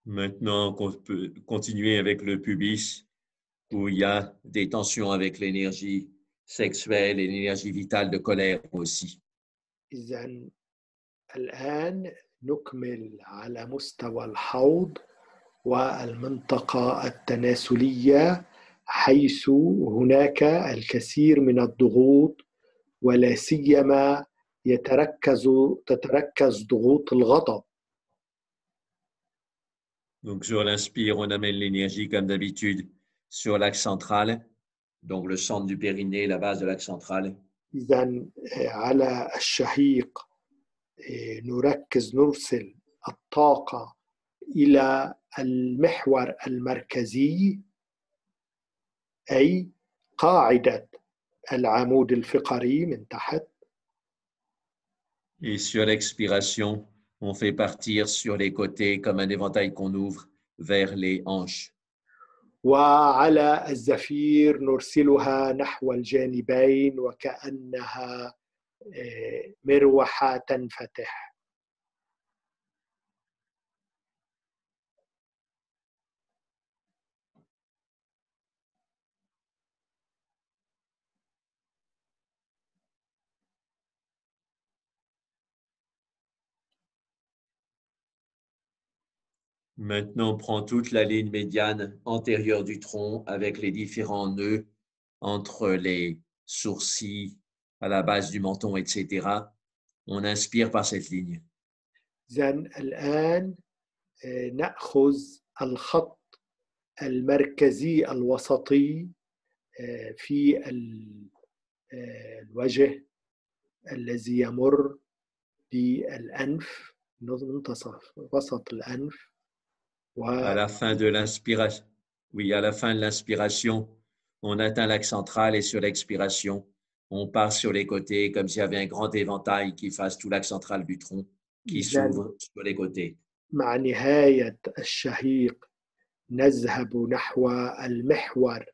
Maintenant, on peut continuer avec le pubis, où il y a des tensions avec l'énergie sexuelle et l'énergie vitale de colère aussi. إذن الآن نكمل على مستوى الحوض والمنطقة التناسلية، حيث هناك الكثير من الضغوط ولا سيما تتركز ضغوط الغضب. Donc, sur l'inspire, on amène l'énergie comme d'habitude sur l'axe central, donc le centre du périnée, la base de l'axe central. إذن على الشهيق نرسل الطاقة إلى المحور المركزي، أي قاعدة العمود الفقري من تحت. Et sur l'expiration, on fait partir sur les côtés comme un éventail qu'on ouvre vers les hanches. وعلى الزفير نرسلها نحو الجانبين وكأنها مروحة تنفتح. Maintenant, on prend toute la ligne médiane antérieure du tronc avec les différents nœuds entre les sourcils, à la base du menton, etc. On inspire par cette ligne. إذن الآن نأخذ الخط المركزي الوسطي في الوجه الذي يمر بالأنف، منتصف وسط الأنف. À la fin de l'inspiration, oui, à la fin de l'inspiration, on atteint l'axe central et sur l'expiration, on part sur les côtés comme s'il y avait un grand éventail qui fasse tout l'axe central du tronc qui s'ouvre sur les côtés. مع نهاية الشهيق نذهب نحو المحور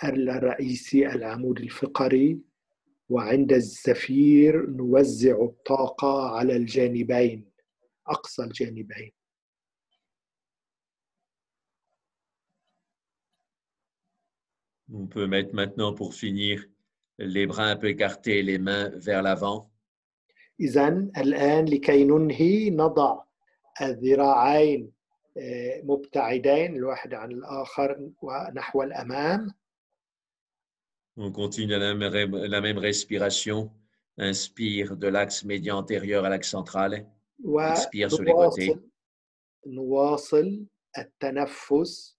الرئيسي العمود الفقري، وعند الزفير نوزع الطاقة على الجانبين، أقصى الجانبين. On peut mettre maintenant, pour finir, les bras un peu écartés, les mains vers l'avant. إذن الآن لكي ننهي نضع الذراعين مبتعدين الواحد عن الآخر ونحو الأمام. On continue la même respiration. Inspire de l'axe médian antérieur à l'axe central. Expire sur les côtés. نواصل التنفس.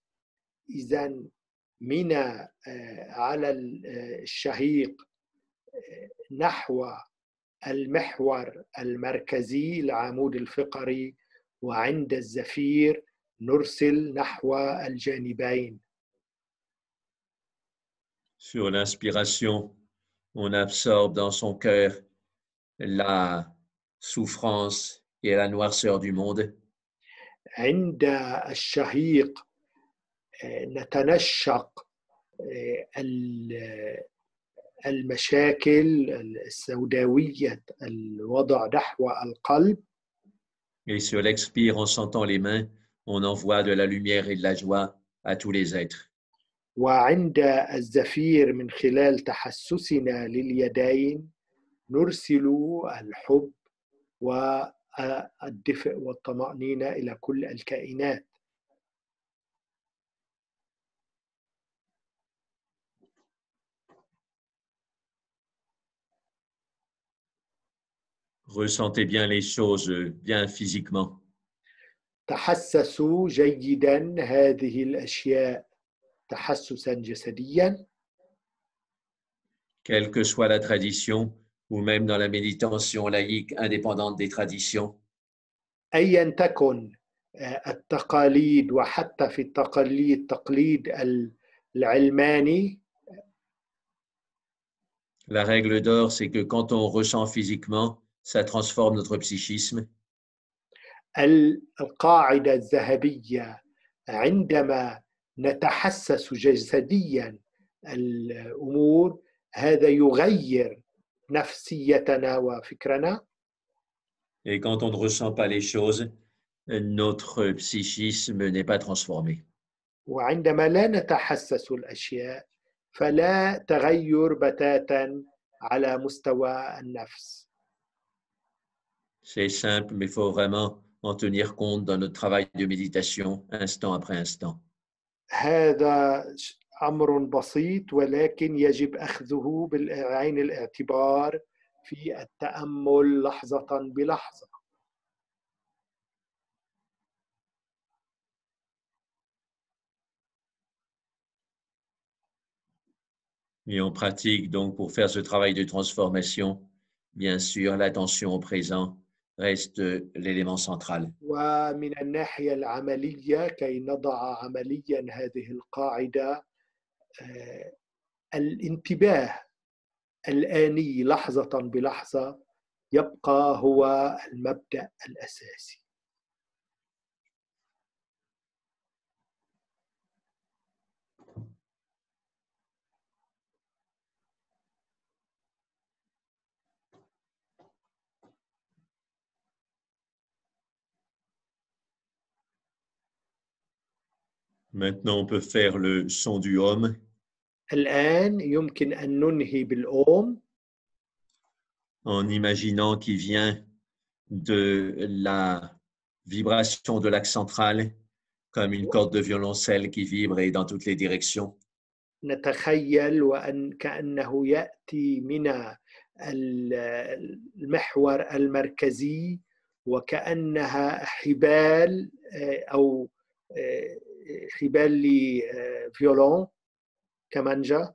إذن من على الشهيق نحو المحور المركزي العمود الفقري، وعند الزفير نرسل نحو الجانبين. Sur l'inspiration, on absorbe dans son cœur la souffrance et la noirceur du monde. عند الشهيق نتنشق المشاكل السوداوية الوضع نحو القلب. Et sur l'expire, en sentant les mains, on envoie de la lumière et de la joie à tous les êtres. وعند الزفير من خلال تحسسنا لليدين نرسل الحب والدفء والطمأنينة إلى كل الكائنات. Ressentez bien les choses bien physiquement. تحسسوا جيدا هذه الأشياء تحسسا جسديا. Quelle que soit la tradition, ou même dans la méditation laïque indépendante des traditions, أيا تكن التقاليد وحتى في التقليد العلماني. la règle d'or, c'est que quand on ressent physiquement, ça transforme notre psychisme. القاعدة الذهبية عندما نتحسس جسديا الأمور هذا يغير نفسيتنا وفكرنا. Et quand on ne ressent pas les choses, notre psychisme n'est pas transformé. وعندما لا نتحسس الأشياء فلا تغير بتاتا على مستوى النفس. C'est simple, mais il faut vraiment en tenir compte dans notre travail de méditation, instant après instant. هذا أمر بسيط ولكن يجب أخذه بعين الاعتبار في التأمل لحظة بلحظة. Et on pratique donc pour faire ce travail de transformation, bien sûr, l'attention au présent reste l'élément central. ومن الناحية العملية كي نضع عمليا هذه القاعدة الانتباه الآني لحظة بلحظة يبقى هو المبدأ الأساسي. Maintenant, on peut faire le son du Om. الآن يمكن أن ننهي بالأوم En imaginant qu'il vient de la vibration de l'axe central comme une corde de violoncelle qui vibre et dans toutes les directions. نتخيل وأن كأنه يأتي من المحور المركزي وكأنها حبال أو حبال لفيولون كمانجا.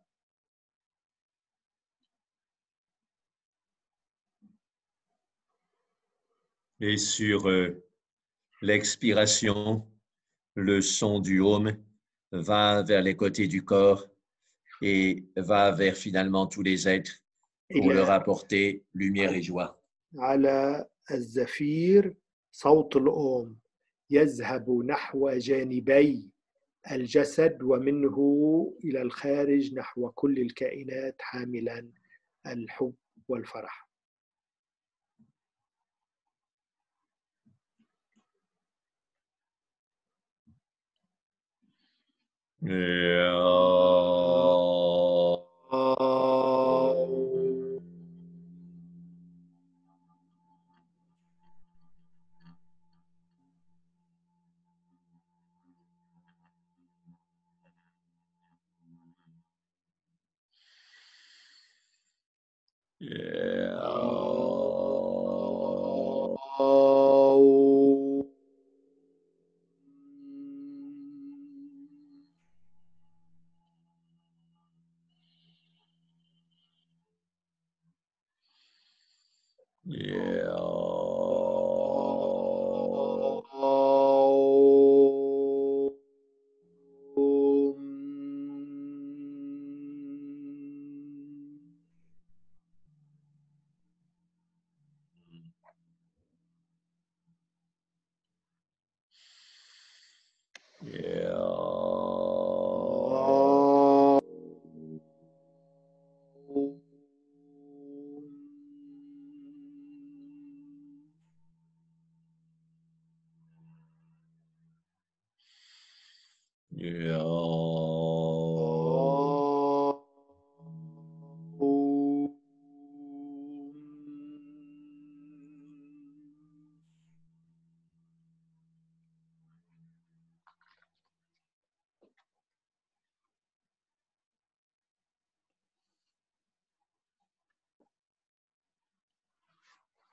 Et sur l'expiration, le son du Om va vers les côtés du corps et va vers finalement tous les êtres pour leur apporter lumière et joie. على الزفير صوت الأوم يذهب نحو جانبي الجسد ومنه إلى الخارج نحو كل الكائنات حاملا الحب والفرح.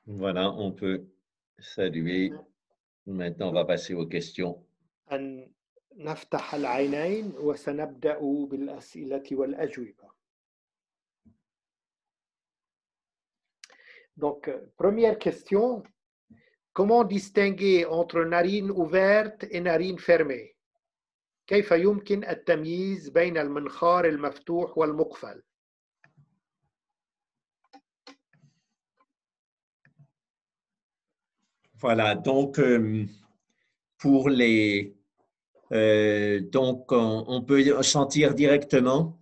Voilà, on peut saluer. Maintenant, on va passer aux questions. أن نفتح العينين وسنبدأ بالأسئلة والأجوبة. Donc, première question, comment distinguer entre narine ouverte et narine fermée? كيف يمكن التمييز بين المنخار المفتوح والمقفل؟ Voilà, donc pour les donc on peut sentir directement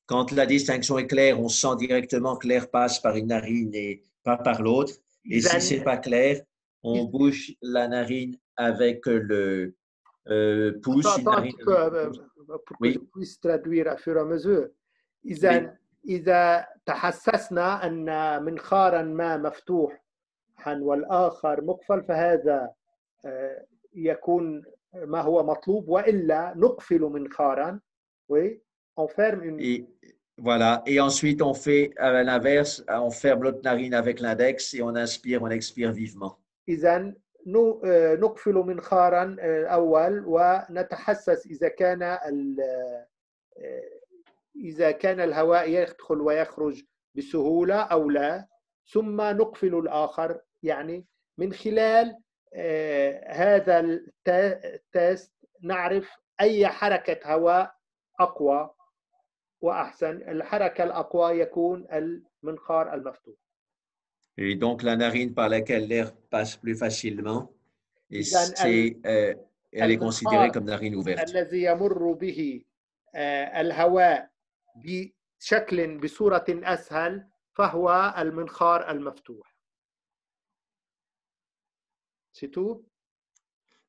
quand la distinction est claire, on sent directement que l'air passe par une narine et pas par l'autre. Et si c'est pas clair, on bouche la narine avec le pouce. Pour que je puisse traduire à fur et à mesure. إذا تحسسنا أن منخارا ما مفتوح والآخر مقفل فهذا يكون ما هو مطلوب وإلا نقفل منخارا on ferme une... Et voilà, et ensuite on fait à l'inverse, on ferme l'autre narine avec l'index et on inspire, on expire vivement. إذن نقفل منخارا الأول ونتحسس إذا كان الهواء يدخل ويخرج بسهولة أو لا، ثم نقفل الآخر. يعني من خلال هذا التست نعرف أي حركة هواء أقوى وأحسن. الحركة الأقوى يكون المنخار المفتوح. Et donc la narine par laquelle l'air passe plus facilement, et elle est considérée comme narine ouverte. الذي يمر به الهواء بصورة أسهل فهو المنخار المفتوح. C'est tout?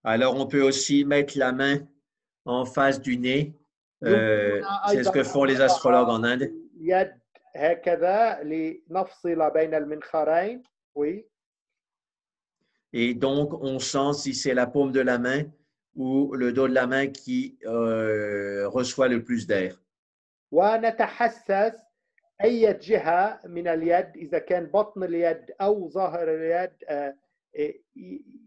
Alors on peut aussi mettre la main en face du nez. C'est ce que font les astrologues en Inde. اليد هكذا لنفصل بين المنخارين. Oui. Et donc on sent si c'est la paume de la main ou le dos de la main qui reçoit le plus d'air. ونتحسس أي جهة من اليد، إذا كان بطن اليد أو ظهر اليد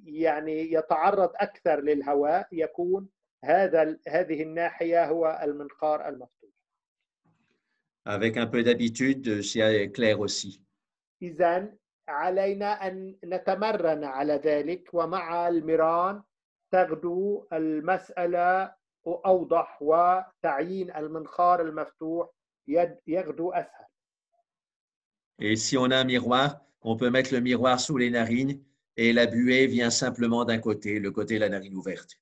يعني يتعرض أكثر للهواء، يكون هذه الناحية هو المنخار المفتوح. Avec un peu d'habitude, c'est clair aussi. إذن علينا أن نتمرن على ذلك، ومع المران تغدو المسألة أوضح وتعيين المنخار المفتوح يغدو أسهل. Et si on a un miroir, on peut mettre le miroir sous les narines et la buée vient simplement d'un côté, le côté de la narine ouverte.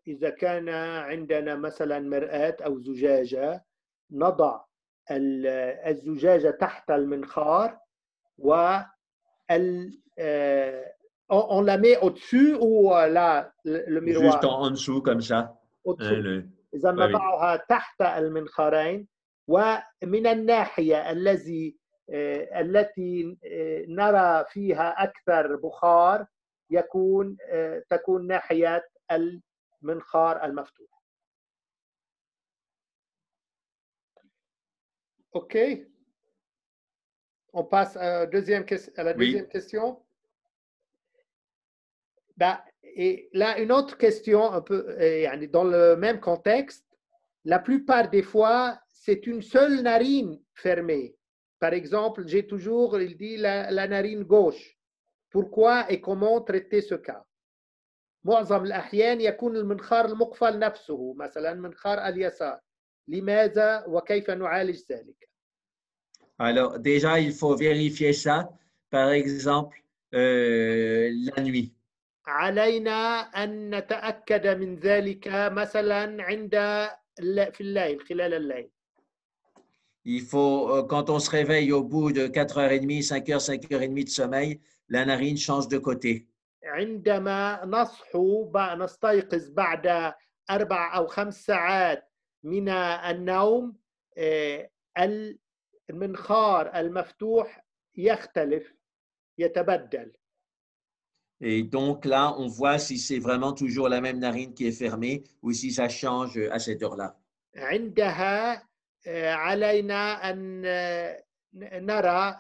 إذا كان عندنا مثلا مرآة أو زجاجة، نضع الزجاجة تحت المنخار on la met au-dessus ou là le miroir? Juste en dessous comme ça. إذا نضعها تحت المنخارين، ومن الناحية التي نرى فيها أكثر بخار تكون ناحية المنخار المفتوح. OK. On passe à la deuxième question. Et là, une autre question, un peu dans le même contexte. La plupart des fois, c'est une seule narine fermée. Par exemple, j'ai toujours, il dit la narine gauche. Pourquoi et comment traiter ce cas? معظم الأحيان يكون المنخار المقفل نفسه، مثلا منخار اليسار. لماذا وكيف نعالج ذلك؟ Alors, déjà, il faut vérifier ça, par exemple, la nuit. علينا أن نتأكد من ذلك مثلا في الليل، خلال الليل. Il faut, quand on se réveille au bout de 4h30, 5h, 5h30 de sommeil, la narine change de côté. عندما نستيقظ بعد 4 أو 5 ساعات من النوم المنخار المفتوح يختلف يتبدل. Et donc là, on voit si c'est vraiment toujours la même narine qui est fermée ou si ça change à cette heure-là. عندها علينا أن نرى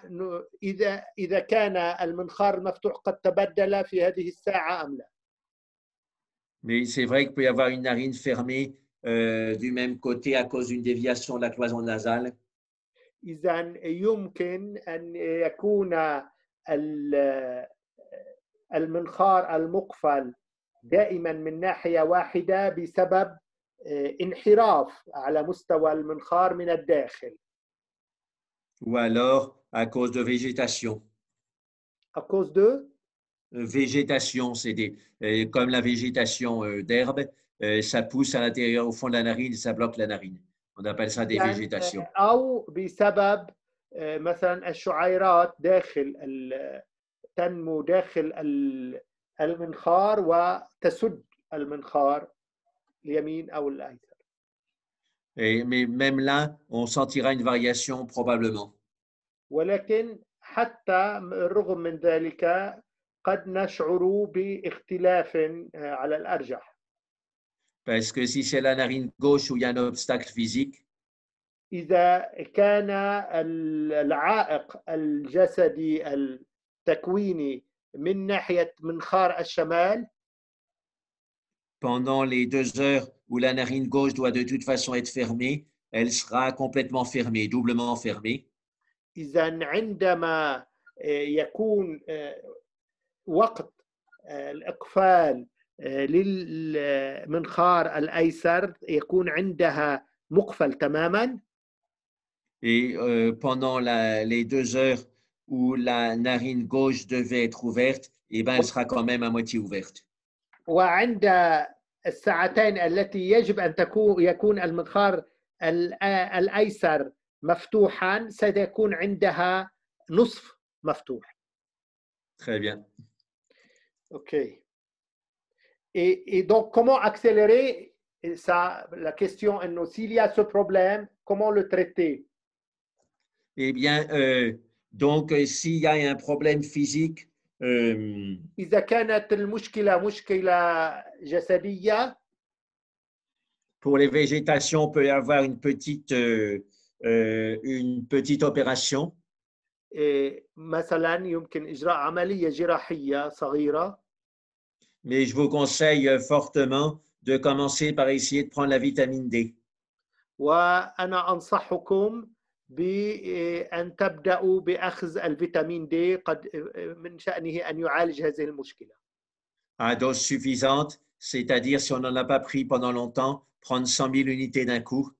إذا كان المنخار المفتوح قد تبدل في هذه الساعة أم لا. Mais c'est vrai qu'il peut y avoir une narine fermée du même côté à cause d'une déviation de la cloison nasale. إذن يمكن أن يكون المنخار المقفل دائما من ناحية واحدة بسبب انحراف على مستوى المنخار من الداخل. Ou alors à cause de végétation. À cause de végétation, c'est comme la végétation d'herbe, ça pousse à l'intérieur au fond de la narine et ça bloque la narine. On appelle ça des végétations. أو بسبب مثلا الشعيرات داخل تنمو داخل المنخار وتسد المنخار اليمين أو الأيسر. Mais même là, on sentira une variation probablement. ولكن حتى رغم من ذلك قد نشعر باختلاف على الأرجح. Parce que si c'est la narine gauche où il y a un obstacle physique, إذا كان العائق الجسدي التكويني من ناحية منخار الشمال, pendant les 2 heures où la narine gauche doit de toute façon être fermée, elle sera complètement fermée, doublement fermée. إذن عندما يكون وقت الإقفال للمنخار الأيسر يكون عندها مقفل تماما. Et pendant les 2 heures où la narine gauche devait être ouverte, eh ben, elle sera quand même à moitié ouverte. وعند الساعتين التي يجب أن يكون المنخار الأيسر مفتوحا سيكون عندها نصف مفتوح. Très bien. OK. Et donc, comment accélérer ça, la question, s'il y a ce problème, comment le traiter? Eh bien, donc, s'il y a un problème physique, إذا كانت المشكلة مشكلة جسدية, pour les végétations, on peut y avoir une petite opération. مثلا يمكن إجراء عملية جراحية صغيرة. Mais je vous conseille fortement de commencer par essayer de prendre la vitamine D. وأنا أنصحكم بأن تبدأوا بأخذ الفيتامين دي قد من شأنه أن يعالج هذه المشكلة. À dose suffisante, c'est-à-dire si on n'en a pas pris pendant longtemps, prendre 100 000 unités d'un coup.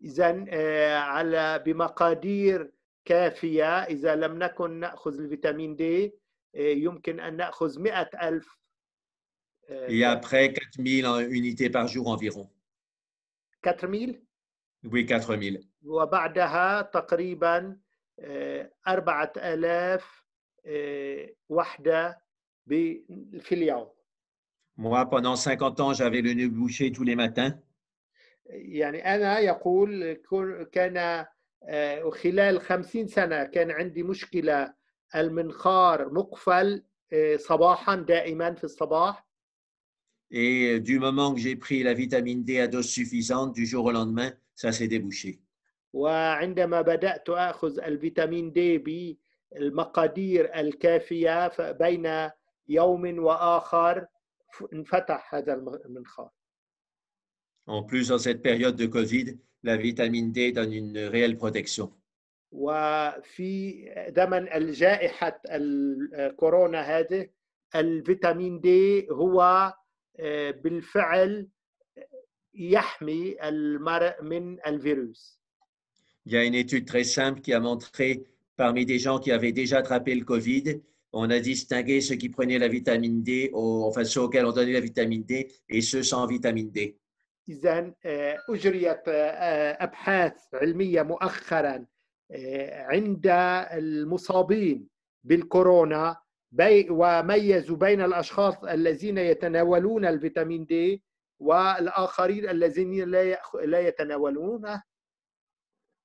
إذن على بمقادير كافية إذا لم نكن نأخذ الفيتامين دي يمكن أن نأخذ 100,000. Et après 4 000 unités par jour environ. 4,000 Oui, 4 000. وبعدها تقريبا 4,000 وحدة في اليوم. Moi, pendant 50 ans, j'avais le nez bouché tous les matins. يعني أنا يقول كان خلال 50 سنة كان عندي مشكلة المنخار مقفل صباحا دائما في الصباح. Et du moment que j'ai pris la vitamine D à dose suffisante, du jour au lendemain, ça s'est débouché. وعندما بدأت أخذ الفيتامين دي بالمقادير الكافية بين يوم وآخر انفتح هذا المنخار. En plus, dans cette période de Covid, la vitamine D donne une réelle protection. وفي زمن الجائحة الكورونا هذه الفيتامين دي هو بالفعل يحمي المرء من الفيروس. Il y a une étude très simple qui a montré, parmi des gens qui avaient déjà attrapé le Covid, on a distingué ceux qui prenaient la vitamine D, enfin ceux auxquels on donnait la vitamine D et ceux sans vitamine D. إذن أجريت أبحاث علمية مؤخرا عند المصابين بالكورونا وميزوا بين الأشخاص الذين يتناولون الفيتامين دي والآخرين الذين لا يتناولونه.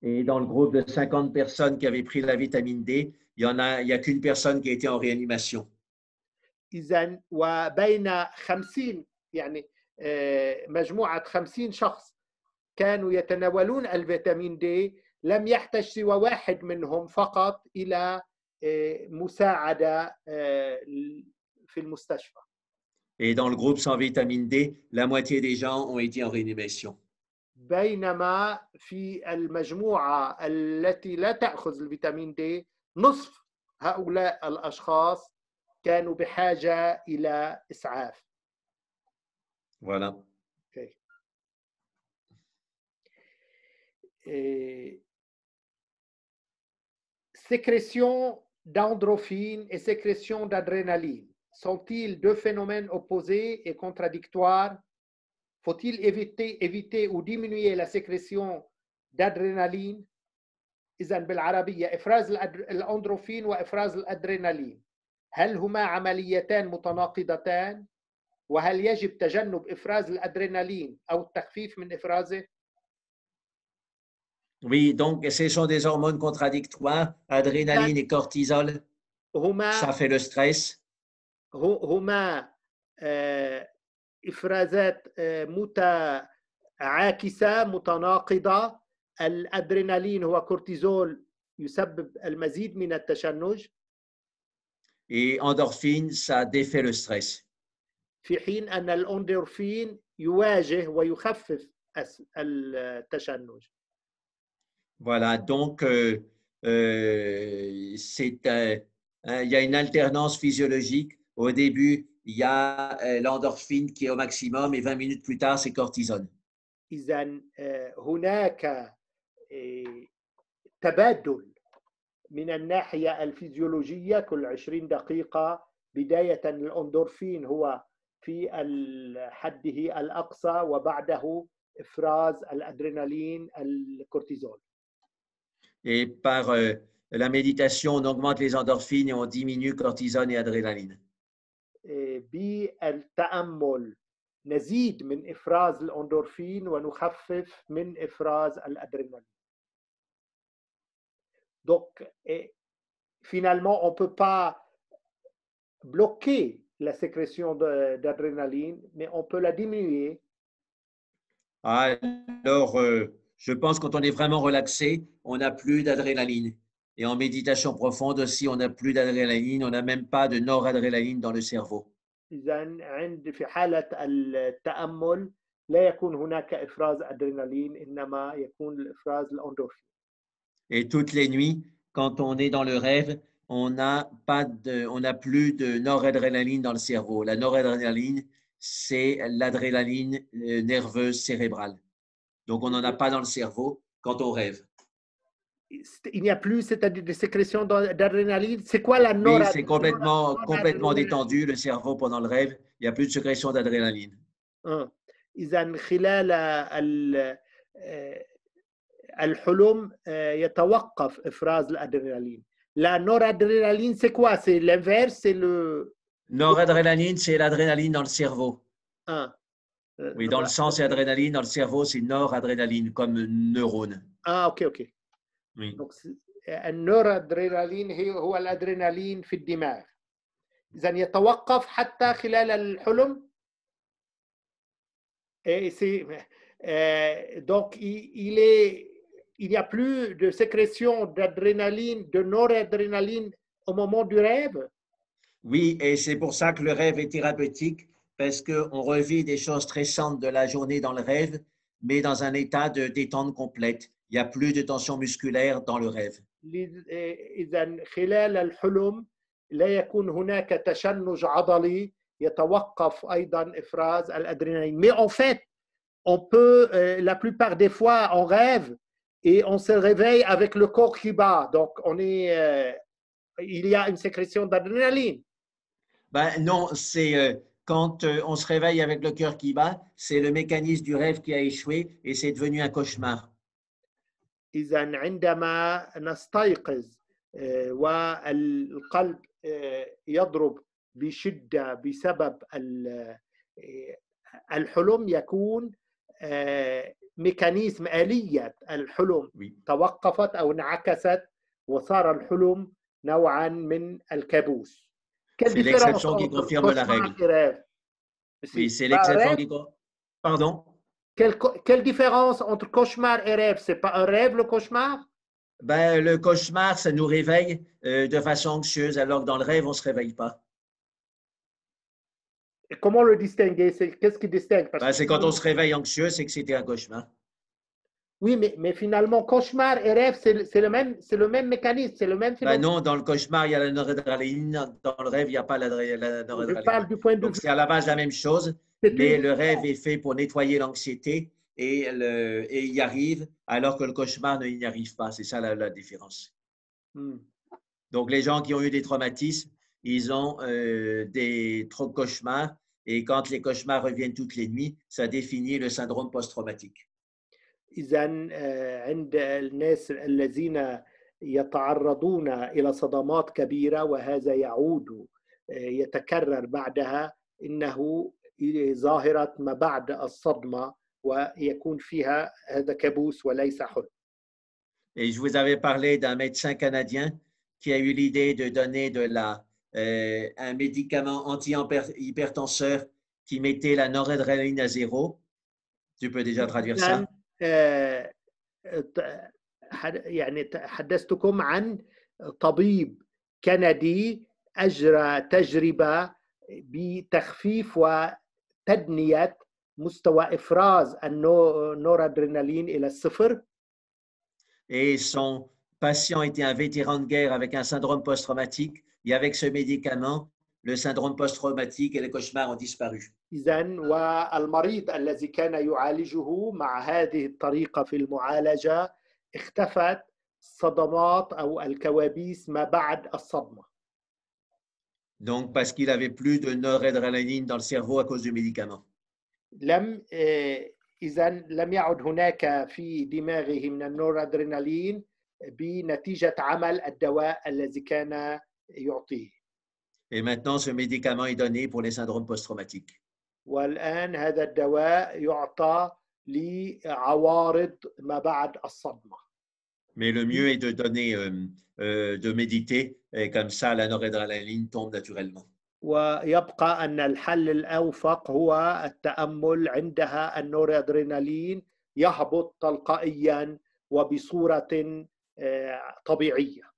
Et dans le groupe de 50 personnes qui avaient pris la vitamine D, il y a qu'une personne qui a été en réanimation. إذن وبين 50 يعني مجموعة 50 شخص كانوا يتناولون الفيتامين دي، لم يحتاج سوى واحد منهم فقط إلى مساعدة في المستشفى. Et dans le groupe sans vitamine D, la moitié des gens ont été en réanimation. بينما في المجموعة التي لا تأخذ الفيتامين دي نصف هؤلاء الأشخاص كانوا بحاجة إلى إسعاف. Voilà. Okay. Sécrétion d'endorphine et sécrétion d'adrénaline sont-ils deux phénomènes opposés et contradictoires? Faut-il éviter ou diminuer la sécrétion d'adrénaline؟ إذن بالعربية إفراز الأندروفين وإفراز الأدرينالين هل هما عمليتان متناقضتان؟ وهل يجب تجنب إفراز الأدرينالين أو التخفيف من إفرازه؟ Oui, donc ce sont des hormones contradictoires, adrénaline et cortisol. Ça fait le stress. هما إفرازات متعاكسة متناقضة. الأدرينالين هو كورتيزول يسبب المزيد من التشنج. Et endorphine, ça défait le stress. في حين أن الأندورفين يواجه ويخفف التشنج. Voilà, donc il y a une alternance physiologique. Au début, il y a l'endorphine qui est au maximum et 20 minutes plus tard, c'est cortisone. إذن هناك تبادل من الناحية الفيزيولوجية كل 20 دقيقة. بداية الأندورفين هو في حده الأقصى وبعده إفراز الأدرينالين الكورتيزول. Et par la méditation, on augmente les endorphines et on diminue cortisone et adrénaline. بالتأمل نزيد من إفراز الأندورفين ونخفف من إفراز الأدرينالين. Donc, finalement, on ne peut pas bloquer la sécrétion d'adrénaline, mais on peut la diminuer. Alors, je pense que quand on est vraiment relaxé, on n'a plus d'adrénaline. Et en méditation profonde aussi, on n'a plus d'adrénaline, on n'a même pas de noradrénaline dans le cerveau. إذن في حالة التأمل لا يكون هناك إفراز أدرينالين، إنما يكون الإفراز الأندورفين. Et toutes les nuits, quand on est dans le rêve, on n'a plus de noradrénaline dans le cerveau. La noradrénaline, c'est l'adrénaline nerveuse cérébrale. Donc, on n'en a pas dans le cerveau quand on rêve. Il n'y a plus, c'est-à-dire des sécrétions d'adrénaline. C'est quoi la noradrénaline? Oui, c'est complètement détendu le cerveau pendant le rêve. Il n'y a plus de sécrétion d'adrénaline. إذن خلال الحلم يتوقف إفراز الأدرينالين. La noradrénaline, c'est quoi? C'est l'inverse, c'est le… Noradrénaline, c'est l'adrénaline dans le cerveau. Oui, dans le sang, c'est adrénaline. Dans le cerveau, c'est noradrénaline, comme neurone. Ah, ok. Oui. Donc, النورادرينالين هو الأدرينالين في الدماغ. إذن يتوقف حتى خلال الحلم. Donc, il n'y a plus de sécrétion d'adrénaline, de noradrénaline au moment du rêve. Oui, et c'est pour ça que le rêve est thérapeutique, parce qu'on revit des choses stressantes de la journée dans le rêve, mais dans un état de détente complète. Il n'y a plus de tension musculaire dans le rêve. إذن خلال الحلم لا يكون هناك تشنج عضلي، يتوقف أيضا إفراز الأدرينالين. Mais en fait, on peut, la plupart des fois, on rêve et on se réveille avec le corps qui bat. Donc, il y a une sécrétion d'adrénaline. Non, c'est quand on se réveille avec le cœur qui bat, c'est le mécanisme du rêve qui a échoué et c'est devenu un cauchemar. إذن عندما نستيقظ والقلب يضرب بشدة بسبب الحلم يكون ميكانيزم آلية الحلم توقفت أو انعكست وصار الحلم نوعا من الكابوس. C'est l'exception qui confirme la règle. Oui, c'est l'exception qui confirme. Pardon? Quelle différence entre cauchemar et rêve? C'est pas un rêve le cauchemar? Ben, le cauchemar, ça nous réveille de façon anxieuse, alors que dans le rêve, on ne se réveille pas. Et comment le distinguer? Qu'est-ce qui distingue? Ben, c'est quand on se réveille anxieux, c'est que c'était un cauchemar. Oui, mais finalement, cauchemar et rêve, c'est le même mécanisme, c'est le même phénomène. Ben non, dans le cauchemar, il y a la noradrénaline. Dans le rêve, il n'y a pas la noradrénaline. Je parle du point de Donc, vue. c'est à la base la même chose, mais le rêve est fait pour nettoyer l'anxiété et il y arrive, alors que le cauchemar n'y arrive pas. C'est ça la différence. Donc, les gens qui ont eu des traumatismes, ils ont des cauchemars, et quand les cauchemars reviennent toutes les nuits, ça définit le syndrome post-traumatique. إذن عند الناس الذين يتعرضون إلى صدمات كبيرة وهذا يعود يتكرر بعدها إنه ظاهرة ما بعد الصدمة ويكون فيها هذا كابوس وليس حلم. Et je vous avais parlé d'un médecin canadien qui a eu l'idée de donner un médicament anti-hypertenseur qui mettait la noradrénaline à 0. Tu peux déjà traduire ça? يعني حدثتكم عن طبيب كندي أجرى تجربة بتخفيف وتدنية مستوى إفراز النورادرينالين إلى الصفر. Et son patient était un vétéran de guerre avec un syndrome post-traumatique. Et avec ce médicament, le syndrome post-traumatique et les cauchemars ont disparu. إذن والمريض الذي كان يعالجه مع هذه الطريقة في المعالجة اختفت الصدمات أو الكوابيس ما بعد الصدمة. Donc, parce qu'il n'avait plus de noradrénaline dans le cerveau à cause du médicament. إذن لم يعد هناك في دماغه من النورادرينالين بنتيجة عمل الدواء الذي كان يعطيه. Et maintenant, ce médicament est donné pour les syndromes post-traumatiques. والآن هذا الدواء يعطى لعوارض ما بعد الصدمة. Mais le mieux est de donner, de méditer, et comme ça, la noradrénaline tombe naturellement. ويبقى أن الحل الأوفق هو التأمل. عندها النورادرينالين يهبط تلقائيا وبصورة طبيعية.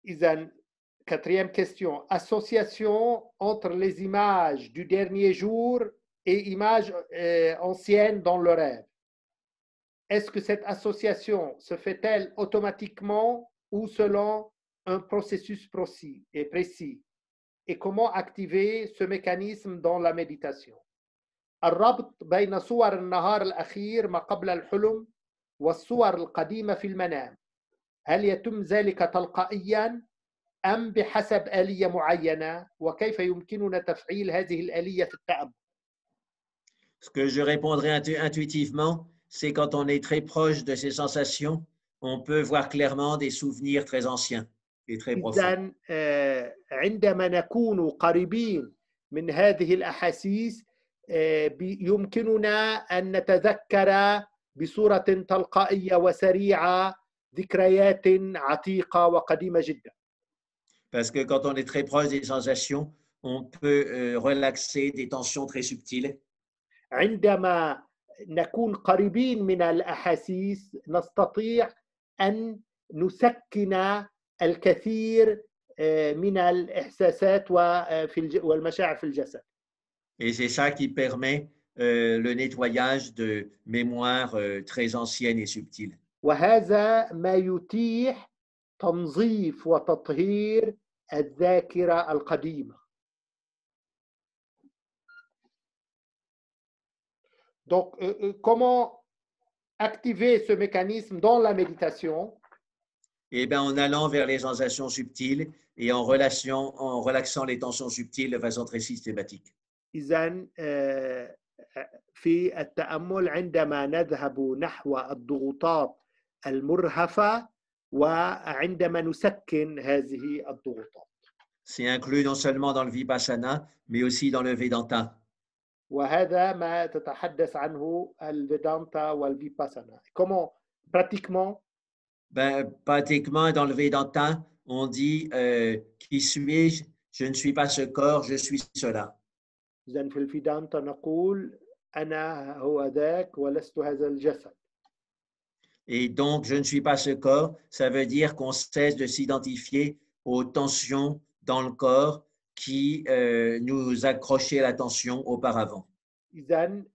إذن quatrième question, association entre les images du dernier jour et images anciennes dans le rêve. Est-ce que cette association se fait-elle automatiquement ou selon un processus précis? Et comment activer ce mécanisme dans la méditation? الربط بين صور النهار الأخير ما قبل الحلم والصور القديمة في المنام. هل يتم ذلك تلقائياً أم بحسب آلية معينة؟ وكيف يمكننا تفعيل هذه الآلية في التأمل؟ Ce que je répondrai intuitivement, c'est quand on est très proche de ces sensations, on peut voir clairement des souvenirs très anciens et très profonds. إذن عندما نكون قريبين من هذه الأحاسيس يمكننا أن نتذكر بصورة تلقائية وسريعة ذكريات عتيقة وقديمة جدا. Parce que quand on est très proche des sensations, on peut relaxer des tensions très subtiles. عندما نكون قريبين من الأحاسيس نستطيع أن نسكن الكثير من الإحساسات والمشاعر في الجسد. Et c'est ça qui permet le nettoyage de mémoires très anciennes et subtiles. وهذا ما يتيح تنظيف وتطهير الذاكرة القديمة. Donc, comment activer ce mécanisme dans la méditation? Eh bien, en allant vers les sensations subtiles et en relaxant les tensions subtiles de façon très systématique. إذن في التأمل عندما نذهب نحو الضغوطات المرهفة وعندما نسكن هذه الضغوطات. C'est inclus non seulement dans le Vipassana, mais aussi dans le Vedanta. وهذا ما تتحدث عنه الفيدانتا والفيباسانا. Comment pratiquement Ben, pratiquement, dans le Vedanta, on dit qui suis-je? Je ne suis pas ce corps, je suis cela. إذن في الفيدانتا نقول أنا هو ذاك ولست هذا الجسد. Et donc, je ne suis pas ce corps, ça veut dire qu'on cesse de s'identifier aux tensions dans le corps qui nous accrochaient la tension auparavant. إذن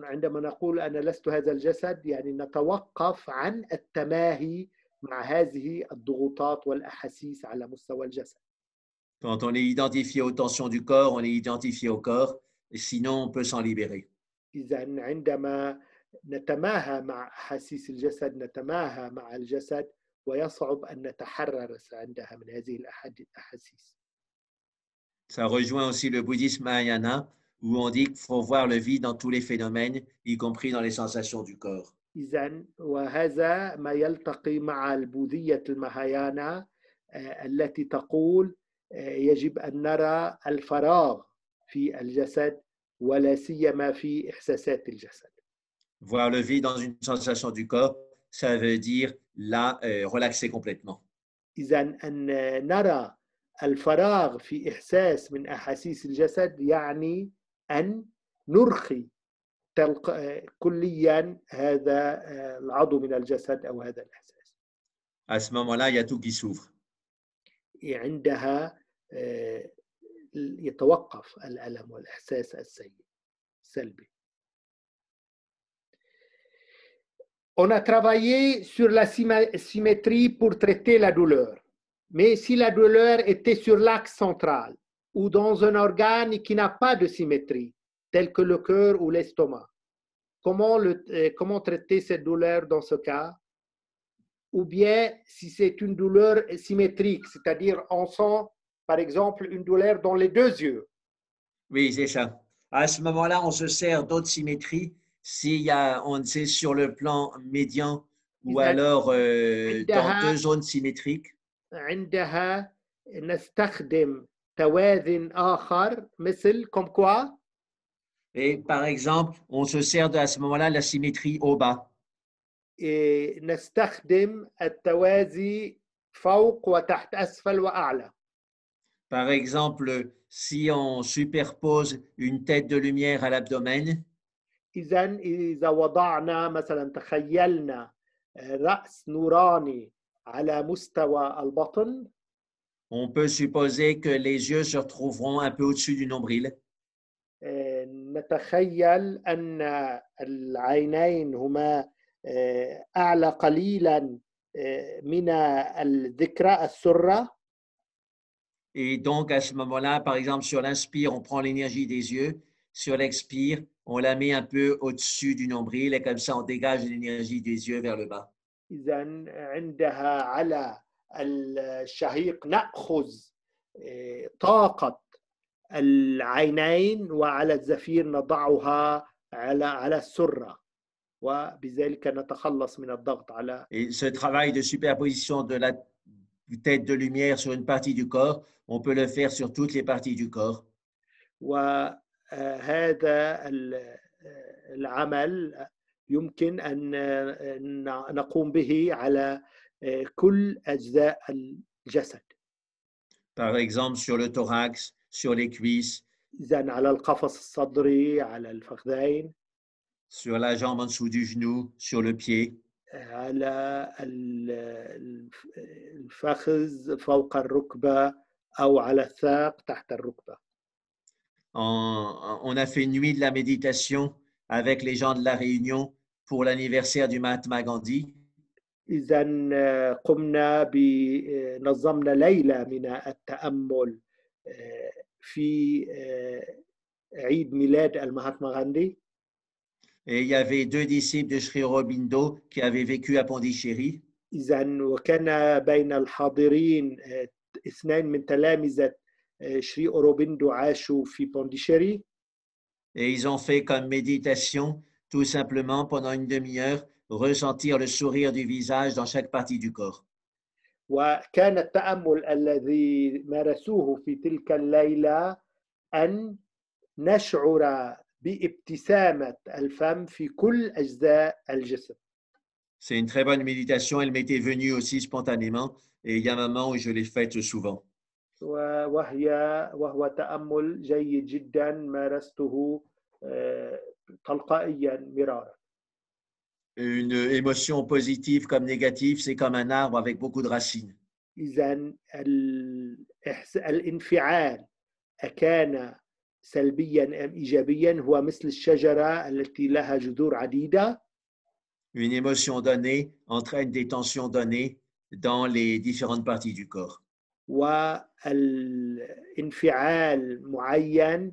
عندما نقول أنا لست هذا الجسد يعني نتوقف عن التماهي مع هذه الضغوطات والأحاسيس على مستوى الجسد. Quand on est identifié aux tensions du corps, on est identifié au corps, et sinon on peut s'en libérer. إذن عندما نتماهى مع أحاسيس الجسد نتماهى مع الجسد ويصعب أن نتحرر عندها من هذه الأحاسيس. Ça rejoint aussi le bouddhisme Mahayana, où on dit qu'il faut voir le vide dans tous les phénomènes, y compris dans les sensations du corps. إذن وهذا ما يلتقي مع البوذية المهايانا التي تقول يجب أن نرى الفراغ في الجسد ولا سيما في إحساسات الجسد. Voir le vide dans une sensation du corps, ça veut dire la relaxer complètement. إذن أن نرى الفراغ في إحساس من أحاسيس الجسد يعني أن نرخي كليا هذا العضو من الجسد أو هذا الإحساس. À ce moment-là, il y a tout qui s'ouvre. عندها يتوقف الألم والإحساس السلبي. On a travaillé sur la symétrie pour traiter la douleur. Mais si la douleur était sur l'axe central ou dans un organe qui n'a pas de symétrie, tel que le cœur ou l'estomac, comment traiter cette douleur dans ce cas? Ou bien si c'est une douleur symétrique, c'est-à-dire on sent par exemple une douleur dans les deux yeux. Oui, c'est ça. À ce moment-là, on se sert d'autres symétries si on sait sur le plan médian ou alors dans deux zones symétriques. عندها نستخدم توازن آخر مثل comme quoi? Et par exemple, on se sert à ce moment-là la symétrie au bas. نستخدم التوازي فوق وتحت أسفل وأعلى. Par exemple, si on superpose une tête de lumière à l'abdomen, إذا وضعنا مثلا تخيلنا رأس نوراني على مستوى البطن, on peut supposer que les yeux se retrouveront un peu au-dessus du nombril. نتخيل أن العينين هما أعلى قليلا من الذكرى السرة. Et donc, à ce moment-là, par exemple, sur l'inspire, on prend l'énergie des yeux. Sur l'expire, on la met un peu au-dessus du nombril et comme ça, on dégage l'énergie des yeux vers le bas. إذن عندها على الشهيق نأخذ طاقة العينين وعلى الزفير نضعها على السرة وبذلك نتخلص من الضغط على. Et ce travail de superposition de la tête de lumière sur une partie du corps, on peut le faire sur toutes les parties du corps. وهذا العمل يمكن أن نقوم به على كل أجزاء الجسد. Par exemple, sur le thorax, sur les cuisses, إذن على القفص الصدري, على الفخذين, sur la jambe en dessous du genou, sur le pied. على الفخذ فوق الركبة أو على الساق تحت الركبة. On a fait une nuit de la méditation avec les gens de la Réunion pour l'anniversaire du Mahatma Gandhi. إذن قمنا نظمنا ليلة من التأمل في عيد ميلاد المهاتما غاندي. Et il y avait deux disciples de Sri Aurobindo qui avaient vécu à Pondichéry. إذن وكان بين الحاضرين اثنين من تلامذة شري أوروبيندو عاشوا في بونديشيري. Et ils ont fait comme méditation, tout simplement pendant une demi-heure, ressentir le sourire du visage dans chaque partie du corps. وكان التأمل الذي مارسوه في تلك الليلة أن نشعر بابتسامة الفم في كل أجزاء الجسم. C'est une très bonne méditation. Elle m'était venue aussi spontanément. Et il y a un moment où je l'ai faite souvent. وهو تأمل جيد جدا مارسته تلقائيا مرارا. Une émotion positive comme négative, c'est comme un arbre avec beaucoup de racines. إذن الانفعال أكان سلبيا أم إيجابيا هو مثل الشجرة التي لها جذور عديدة. Une émotion donnée entraîne des tensions données dans les différentes parties du corps. والانفعال معين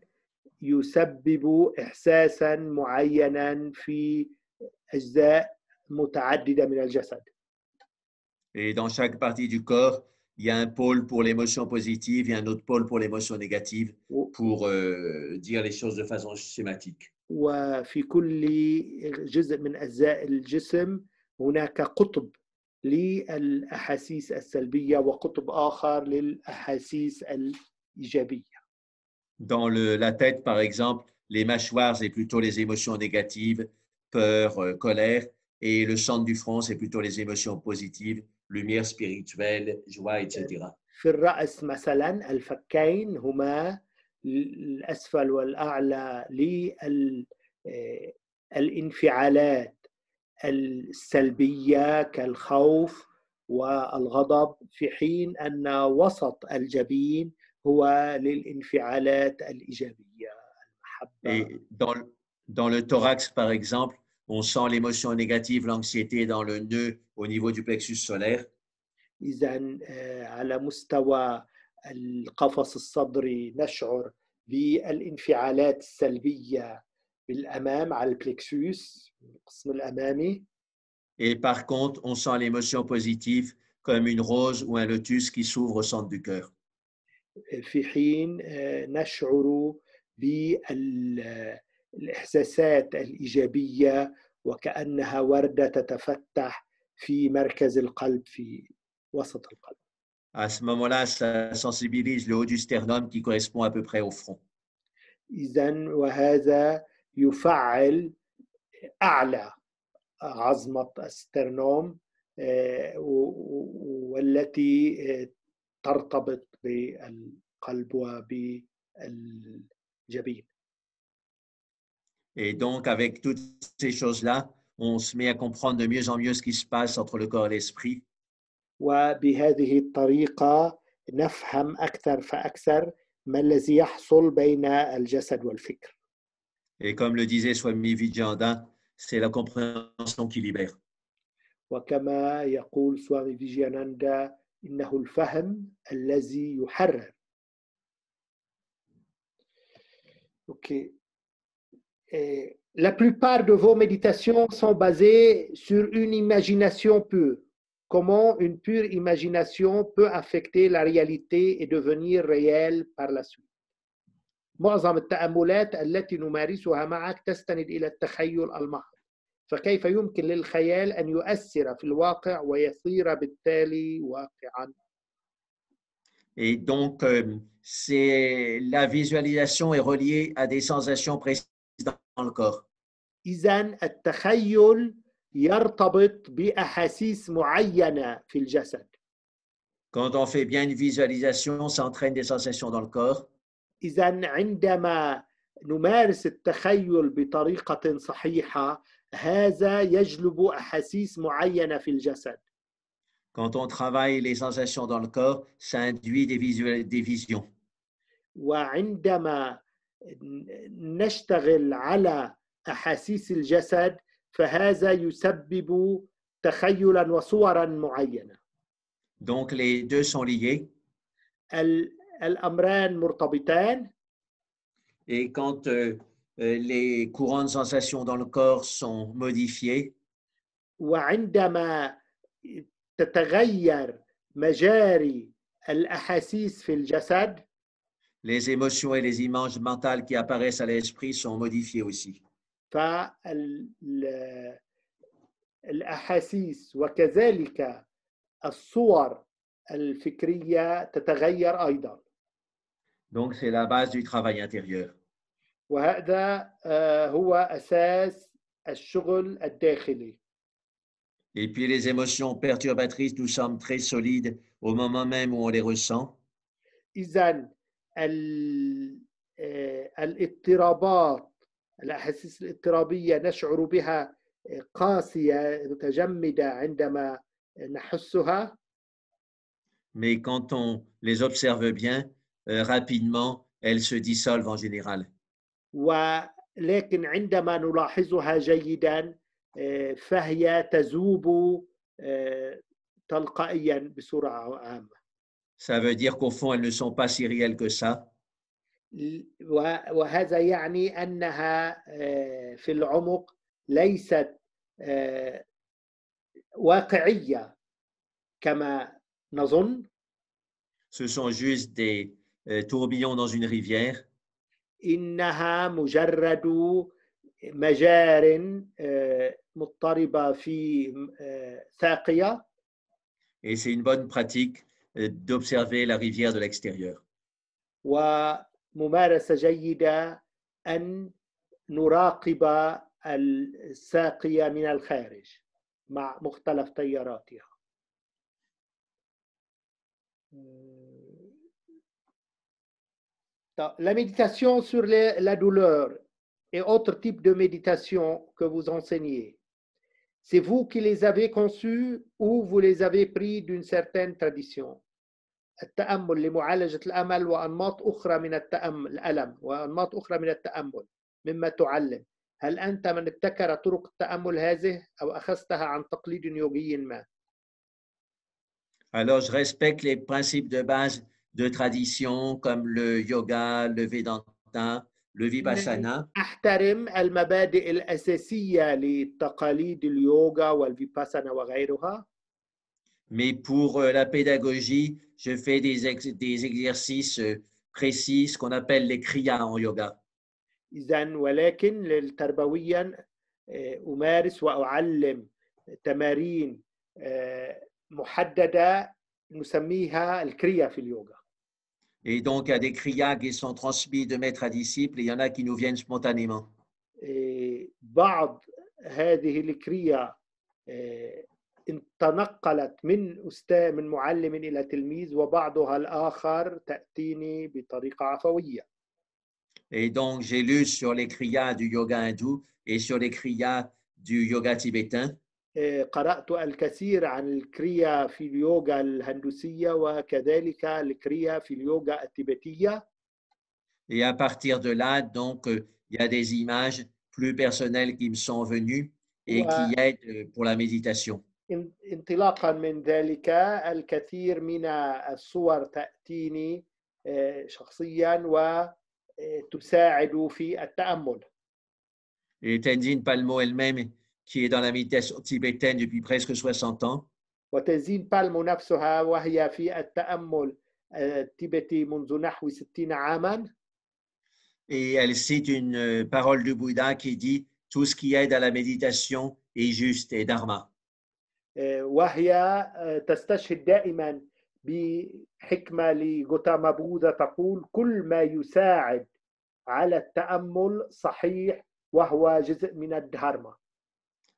يسبب إحساسا معينا في أجزاء متعددة من الجسد. Et dans chaque partie du corps, il y a un pôle pour l'émotion positive et un autre pôle pour l'émotion négative pour dire les choses de façon schématique. وفي كل جزء من أجزاء الجسم هناك قطب للأحاسيس السلبية وقطب آخر للأحاسيس الإيجابية. Dans la tête, par exemple, les mâchoires, c'est plutôt les émotions négatives, peur, colère, et le centre du front, c'est plutôt les émotions positives, lumière spirituelle, joie, etc. في الرأس مثلا الفكين هما الأسفل والأعلى للانفعالات السلبية كالخوف والغضب، في حين أن وسط الجبين هو للانفعالات الإيجابية المحبة. Et dans le thorax, par exemple, on sent l'émotion négative, l'anxiété dans le nœud au niveau du plexus solaire. إذن على مستوى القفص الصدري نشعر بالانفعالات السلبية بالأمام على البلكسوس القسم الأمامي. Et par contre, on sent l'émotion positive comme une rose ou un lotus qui s'ouvre au centre du cœur. في حين نشعر بالإحساسات الإيجابية وكأنها وردة تتفتح في مركز القلب في وسط القلب. À ce moment-là, ça sensibilise le haut du sternum qui correspond à peu près au front. إذن وهذا يفعل أعلى عظمة السترنوم والتي ترتبط بالقلب وبالجبين. Et donc, avec toutes ces choses-là, on se met à comprendre de mieux en mieux ce qui se passe entre le corps et l'esprit. وبهذه الطريقة نفهم أكثر فأكثر ما الذي يحصل بين الجسد والفكر. Et comme le disait Swami Vivekananda, c'est la compréhension qui libère. وكما يقول سوامي فيجياناندا إنه الفهم الذي يحرر. Okay. La plupart de vos méditations sont basées sur une imagination pure. Comment une pure imagination peut affecter la réalité et devenir réelle par la suite. معظم التأملات التي نمارسها معك تستند إلى التخيل المحض. فكيف يمكن للخيال أن يؤثر في الواقع ويصير بالتالي واقعاً؟ Et donc, la visualisation est reliée à des sensations précises dans le corps. إذن التخيل يرتبط بأحاسيس معينة في الجسد. Quand on fait bien une visualisation, ça entraîne des sensations dans le corps. إذن عندما نمارس التخيل بطريقة صحيحة هذا يجلب أحاسيس معينة في الجسد. Quand on travaille les sensations dans le corps, ça induit des visions. وعندما نشتغل على أحاسيس الجسد فهذا يسبب تخيلا وصورا معينة. Donc, les deux sont liés. الأمران مرتبطان. Et quand les courants de sensations dans le corps sont modifiés, وعندما تتغير مجاري الأحاسيس في الجسد les émotions et les images mentales qui apparaissent à l'esprit sont modifiées aussi. فالأحاسيس وكذلك الصور الفكرية تتغير أيضا. Donc, c'est la base du travail intérieur. وهذا هو أساس الشغل الداخلي. Et puis, les émotions perturbatrices nous semblent très solides au moment même où on les ressent. إذن الاضطرابات، الأحاسيس الاضطرابية نشعر بها قاسية متجمدة عندما نحسها. Mais quand on les observe bien, rapidement, elles se dissolvent en général. ولكن عندما نلاحظها جيدا فهي تذوب تلقائيا بسرعة عامة. Ça veut dire qu'au fond, elles ne sont pas si réelles que ça. وهذا يعني أنها في العمق ليست واقعية كما نظن. Ce sont juste des tourbillons dans une rivière. إنها مجرد مجار مضطربة في ساقية. Et c'est une bonne pratique d'observer la rivière de l'extérieur. وممارسة جيدة أن نراقب الساقية من الخارج مع مختلف تياراتها. La méditation sur la douleur et autres types de méditation que vous enseignez, c'est vous qui les avez conçus ou vous les avez pris d'une certaine tradition? التأمل لمعالجة الأمل وأنماط أخرى من الألم وأنماط أخرى من التأمل مما تعلم، هل أنت من ابتكر طرق التأمل هذه أو أخذتها عن تقليد يوغي ما؟ Alors, je respecte les principes de base de tradition comme le yoga, le Vedanta, le Vipassana. أحترم المبادئ الأساسية لتقاليد اليوغا والفيباسانا وغيرها. Mais pour la pédagogie, je fais des exercices précis, ce qu'on appelle les kriyas en yoga. إذن ولكن تربويا أمارس وأعلم تمارين محددة نسميها الكريا في اليوغا. Et donc, il y a des kriyas qui sont transmis de maître à disciple et il y en a qui nous viennent spontanément. بعض هذه الكريا تنقلت من معلم إلى تلميذ وبعضها الآخر تأتيني بطريقة عفوية. Et donc, j'ai lu sur les kriyas du yoga hindou et sur les kriyas du yoga tibétain. قرأت الكثير عن الكريا في اليوغا الهندوسية وكذلك الكريا في اليوغا التبتية. Et à partir de là, donc, il y a des images plus personnelles qui me sont venues et qui aident pour la méditation. انطلاقا من ذلك الكثير من الصور تأتيني شخصيا وتساعد في التأمل. Et Tenzin Palmo elle-même, qui est dans la méditation tibétaine depuis presque 60 ans. وتنزين بالمو نفسها وهي في التأمل التبتي منذ نحو 60 عاما. Et elle cite une parole du Bouddha qui dit « Tout ce qui aide à la méditation est juste et dharma ». وهي تستشهد دائما بحكمة لغوتاما بوذا تقول كل ما يساعد على التأمل صحيح وهو جزء من الدharma.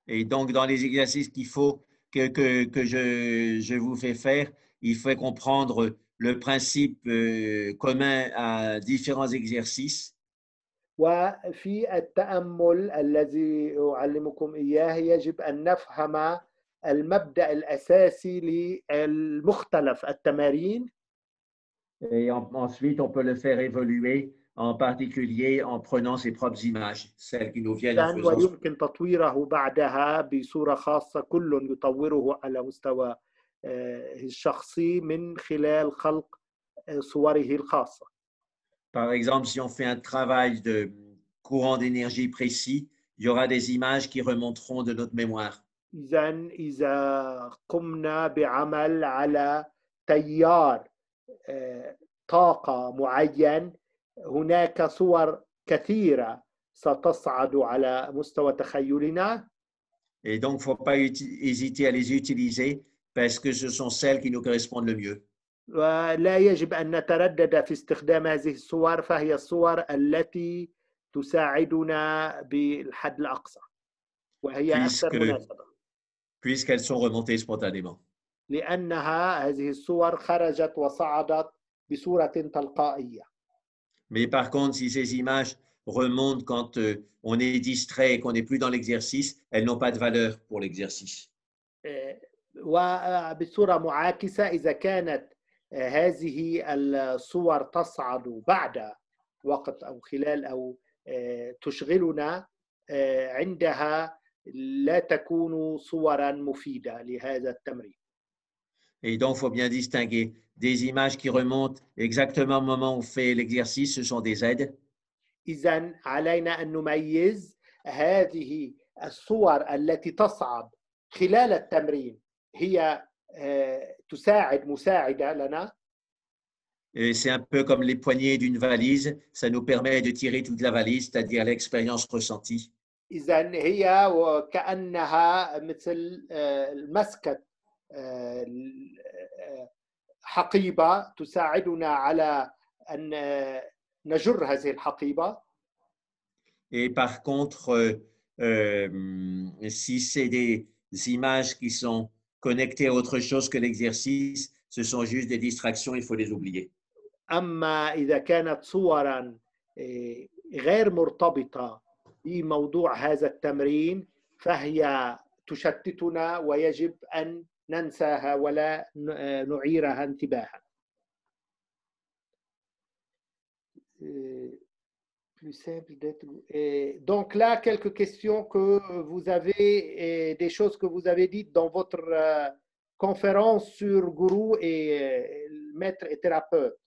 Et donc, dans les exercices qu'il faut que je vous fais faire, il faut comprendre le principe commun à différents exercices. وفي التأمل الذي أعلمكم إياه يجب أن نفهم المبدأ الأساسي للمختلف التمارين. Et ensuite, on peut le faire évoluer, en particulier en prenant ses propres images, celles qui nous viennent en faisant. ويمكن تطويره بعدها بصورة خاصة، كل يطوره على مستوى الشخصي من خلال خلق صوره الخاصة. Par exemple, si on fait un travail de courant d'énergie précis, il y aura des images qui remonteront de notre mémoire. إذا قمنا بعمل على تيار طاقة معين، هناك صور كثيرة ستصعد على مستوى تخيلنا. Et donc, il ne faut pas hésiter à les utiliser parce que ce sont celles qui nous correspondent le mieux. ولا يجب أن نتردد في استخدام هذه الصور، فهي الصور التي تساعدنا بالحد الأقصى وهي أكثر مناسبة puisqu'elles sont remontées spontanément. لأنها هذه الصور خرجت وصعدت بصورة تلقائية. Mais par contre, si ces images remontent quand on est distrait et qu'on n'est plus dans l'exercice, elles n'ont pas de valeur pour l'exercice. وبصورة معاكسة إذا كانت هذه الصور تصعد بعد وقت أو خلال أو تشغلنا، عندها لا تكون صورا مفيدة لهذا التمرين. Et donc, il faut bien distinguer des images qui remontent exactement au moment où on fait l'exercice, ce sont des aides. إذن علينا أن نميز هذه الصور التي تصعد خلال التمرين هي تساعد مساعدة لنا. C'est un peu comme les poignées d'une valise, ça nous permet de tirer toute la valise, c'est-à-dire l'expérience ressentie. إذن هي وكأنها مثل مسكة حقيبة تساعدنا على أن نجر هذه الحقيبة. Et par contre, si c'est des images qui sont connectées à autre chose que l'exercice, ce sont juste des distractions, il faut les oublier. أما إذا كانت صورا غير مرتبطة بموضوع هذا التمرين فهي تشتتنا ويجب أن ننساها ولا نعيرها انتباها. Plus simple d'être. Donc là, quelques questions que vous avez, des choses que vous avez dites dans votre conférence sur gourou et maître et thérapeute.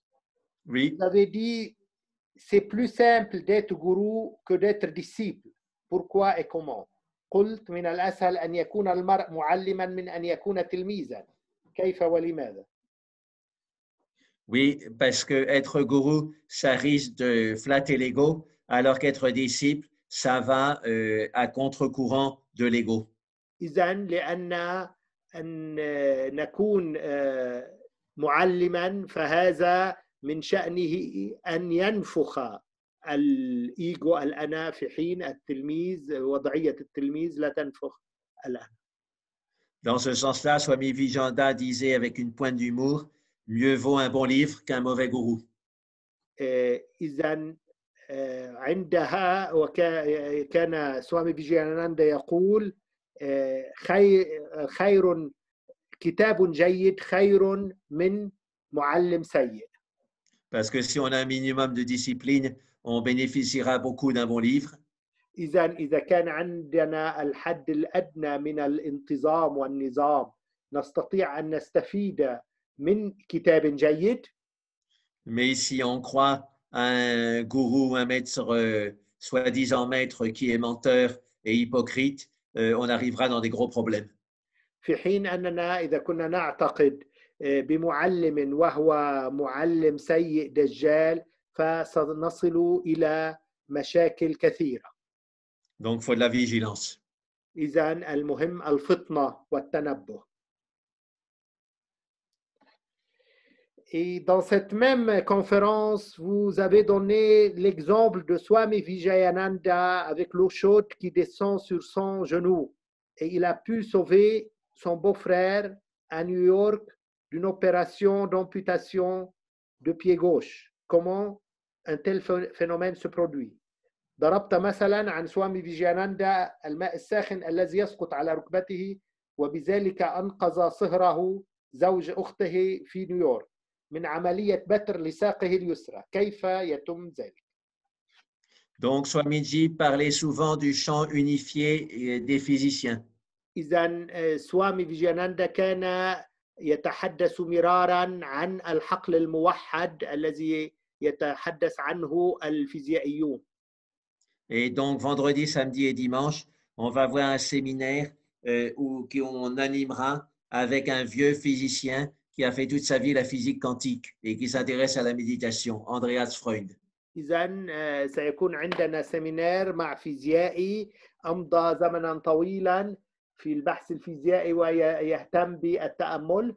Oui. Vous avez dit c'est plus simple d'être gourou que d'être disciple. Pourquoi et comment? قلت من الأسهل أن يكون المرء معلما من أن يكون تلميذا. كيف ولماذا؟ Oui, parce que être gourou, ça risque de flatter l'ego, alors qu'être disciple, ça va à contre-courant de l'ego. إذن لأن أن نكون معلما فهذا من شأنه أن ينفخ الإيجو الأنا في حين التلميذ وضعية التلميذ لا تنفخ الأنا. Dans ce sens-là, Swami Vijayānanda disait avec une pointe d'humour, mieux vaut un bon livre qu'un mauvais gourou. إذن عندها وكان سوامي فيجياناندا يقول خير كتاب جيد خير من معلم سيء. Parce que si on a un minimum de discipline, on bénéficiera beaucoup d'un bon livre. إذا كان عندنا الحد الأدنى من الانتظام والنظام نستطيع أن نستفيد من كتاب جيد. Mais si on croit à un gourou, un maître, soi-disant maître qui est menteur et hypocrite, on arrivera dans des gros problèmes. في حين أننا إذا كنا نعتقد بمعلم وهو معلم سيء دجال فسنصل إلى مشاكل كثيرة. Donc, il faut de la vigilance. إذن المهم الفطنة والتنبه. Et dans cette même conférence, vous avez donné l'exemple de Swami Vijayananda avec l'eau chaude qui descend sur son genou. Et il a pu sauver son beau-frère à New York d'une opération d'amputation de pied gauche. Comment un tel phénomène se produit? ضربت مثلا عن سوامي فيجياناندا الماء الساخن الذي يسقط على ركبته وبذلك أنقذ صهره زوج أخته في نيويورك من عملية بتر لساقه اليسرى. كيف يتم ذلك؟ Donc, Swamiji parlait souvent du champ unifié des physiciens. إذن سوامي فيجياناندا كان يتحدث مرارا عن الحقل الموحد الذي يتحدث عنه الفيزيائيون. Et donc, vendredi, samedi et dimanche, on va voir un séminaire où on animera avec un vieux physicien qui a fait toute sa vie la physique quantique et qui s'intéresse à la méditation, Andreas Freund. إذن سيكون عندنا سيمينار مع فيزيائي أمضى زمنا طويلا في البحث الفيزيائي ويهتم بالتأمل.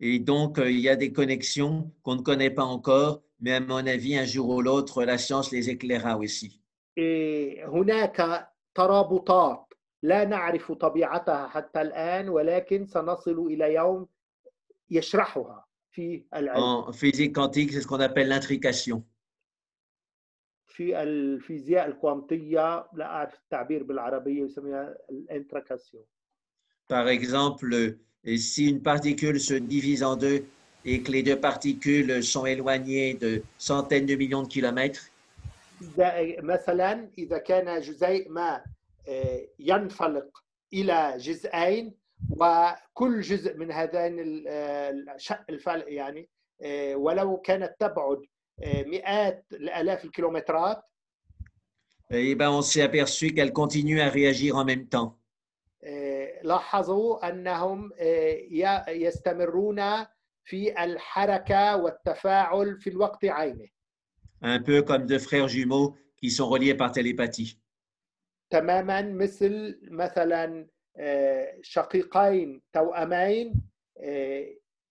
Et donc, il y a des connexions qu'on ne connaît pas encore, mais à mon avis, un jour ou l'autre, la science les éclairera aussi. هناك ترابطات لا نعرف طبيعتها حتى الآن، ولكن سنصل إلى يوم يشرحها في العلم. En physique quantique, c'est ce qu'on appelle l'intrication. في الفيزياء الكوانتية لا أعرف التعبير بالعربية، يسميها الانتركاسيون. Par exemple, si une particule se divise en deux et que les deux particules sont éloignées de centaines de millions de kilomètres, مثلا إذا كان جزيء ما ينفلق إلى جزئين وكل جزء من هذين الفلق يعني ولو كانت تبعد مئات الآلاف الكيلومترات، eh ben, on s'est aperçu qu'elles continuent à réagir en même temps. لاحظوا أنهم يستمرون في الحركة والتفاعل في الوقت عينه. Un peu comme deux frères jumeaux qui sont reliés par télépathie. تماما مثلا شقيقين توأمين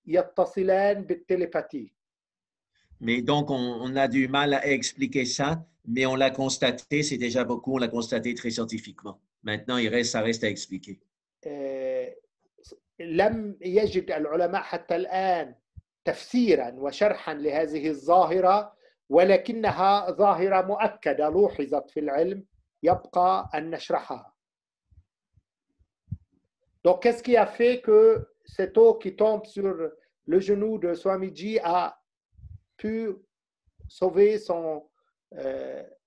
يتصلان بالتليباثي. Mais donc, on a du mal à expliquer ça, mais on l'a constaté, c'est déjà beaucoup, on l'a constaté très scientifiquement. Maintenant, ça reste à expliquer. لم يجد العلماء حتى الآن تفسيرا وشرحا لهذه الظاهرة، ولكنها ظاهرة مؤكدة لوحظت في العلم، يبقى أن نشرحها. Donc, qu'est-ce qui a fait que cette eau qui tombe sur le genou de Swamiji a pu sauver son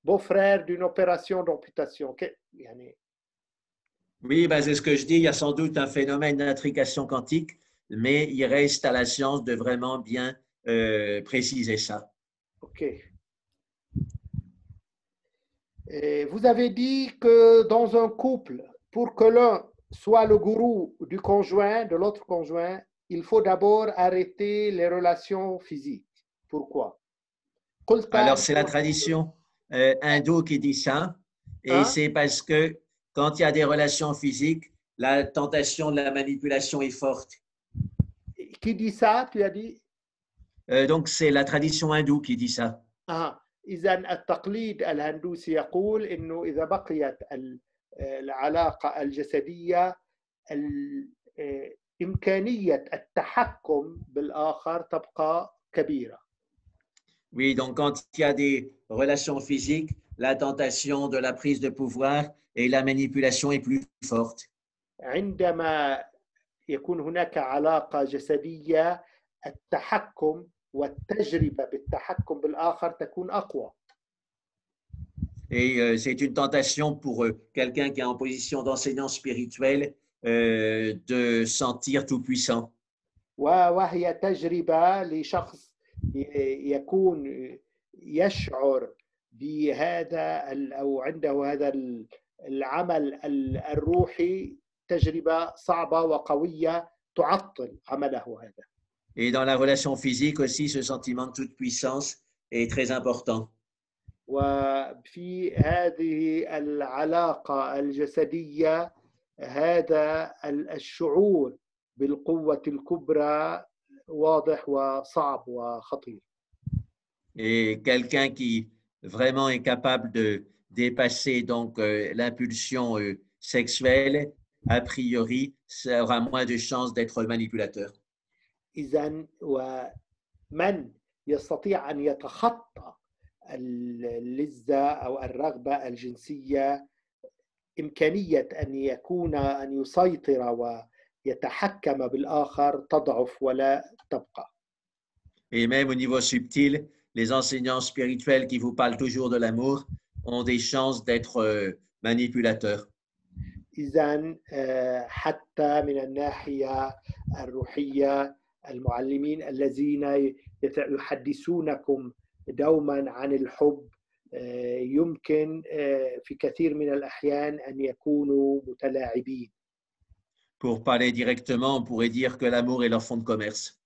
beau-frère d'une opération d'amputation? Oui, ben, c'est ce que je dis. Il y a sans doute un phénomène d'intrication quantique, mais il reste à la science de vraiment bien préciser ça. OK. Et vous avez dit que dans un couple, pour que l'un soit le gourou du conjoint, de l'autre conjoint, il faut d'abord arrêter les relations physiques. Pourquoi? Alors, c'est la tradition hindoue qui dit ça, et c'est parce que quand il y a des relations physiques, la tentation de la manipulation est forte. Qui dit ça, tu as dit? Donc, c'est la tradition hindoue qui dit ça. إذن التقليد الهندوسي يقول إنه إذا بقيت العلاقة الجسدية إمكانية التحكم بالآخر تبقى كبيرة. Oui, donc quand il y a des relations physiques, la tentation de la prise de pouvoir et la manipulation est plus forte. عندما يكون هناك علاقة جسدية التحكم والتجربة بالتحكم بالآخر تكون أقوى. Et c'est une tentation pour quelqu'un qui est en position d'enseignant spirituel de sentir tout puissant. وهي تجربة لشخص يكون يشعر بهذا أو عنده هذا العمل الروحي، تجربة صعبة وقوية تعطل عمله هذا. Et dans la relation physique aussi, ce sentiment de toute puissance est très important. وفي هذه العلاقة الجسدية هذا الشعور بالقوة الكبرى واضح وصعب وخطير. Et quelqu'un qui vraiment est capable de dépasser donc l'impulsion sexuelle, a priori, ça aura moins de chances d'être manipulateur. إذن ومن يستطيع أن يتخطى اللذة أو الرغبة الجنسية، إمكانية أن يسيطر ويتحكم بالآخر تضعف ولا تبقى. Et même au niveau subtil, les enseignants spirituels qui vous parlent toujours de l'amour ont des chances d'être manipulateurs. إذن حتى من الناحية الروحية المعلمين الذين يحدثونكم دوما عن الحب يمكن في كثير من الأحيان أن يكونوا متلاعبين. Pour parler directement, on pourrait dire que l'amour est leur fonds de commerce.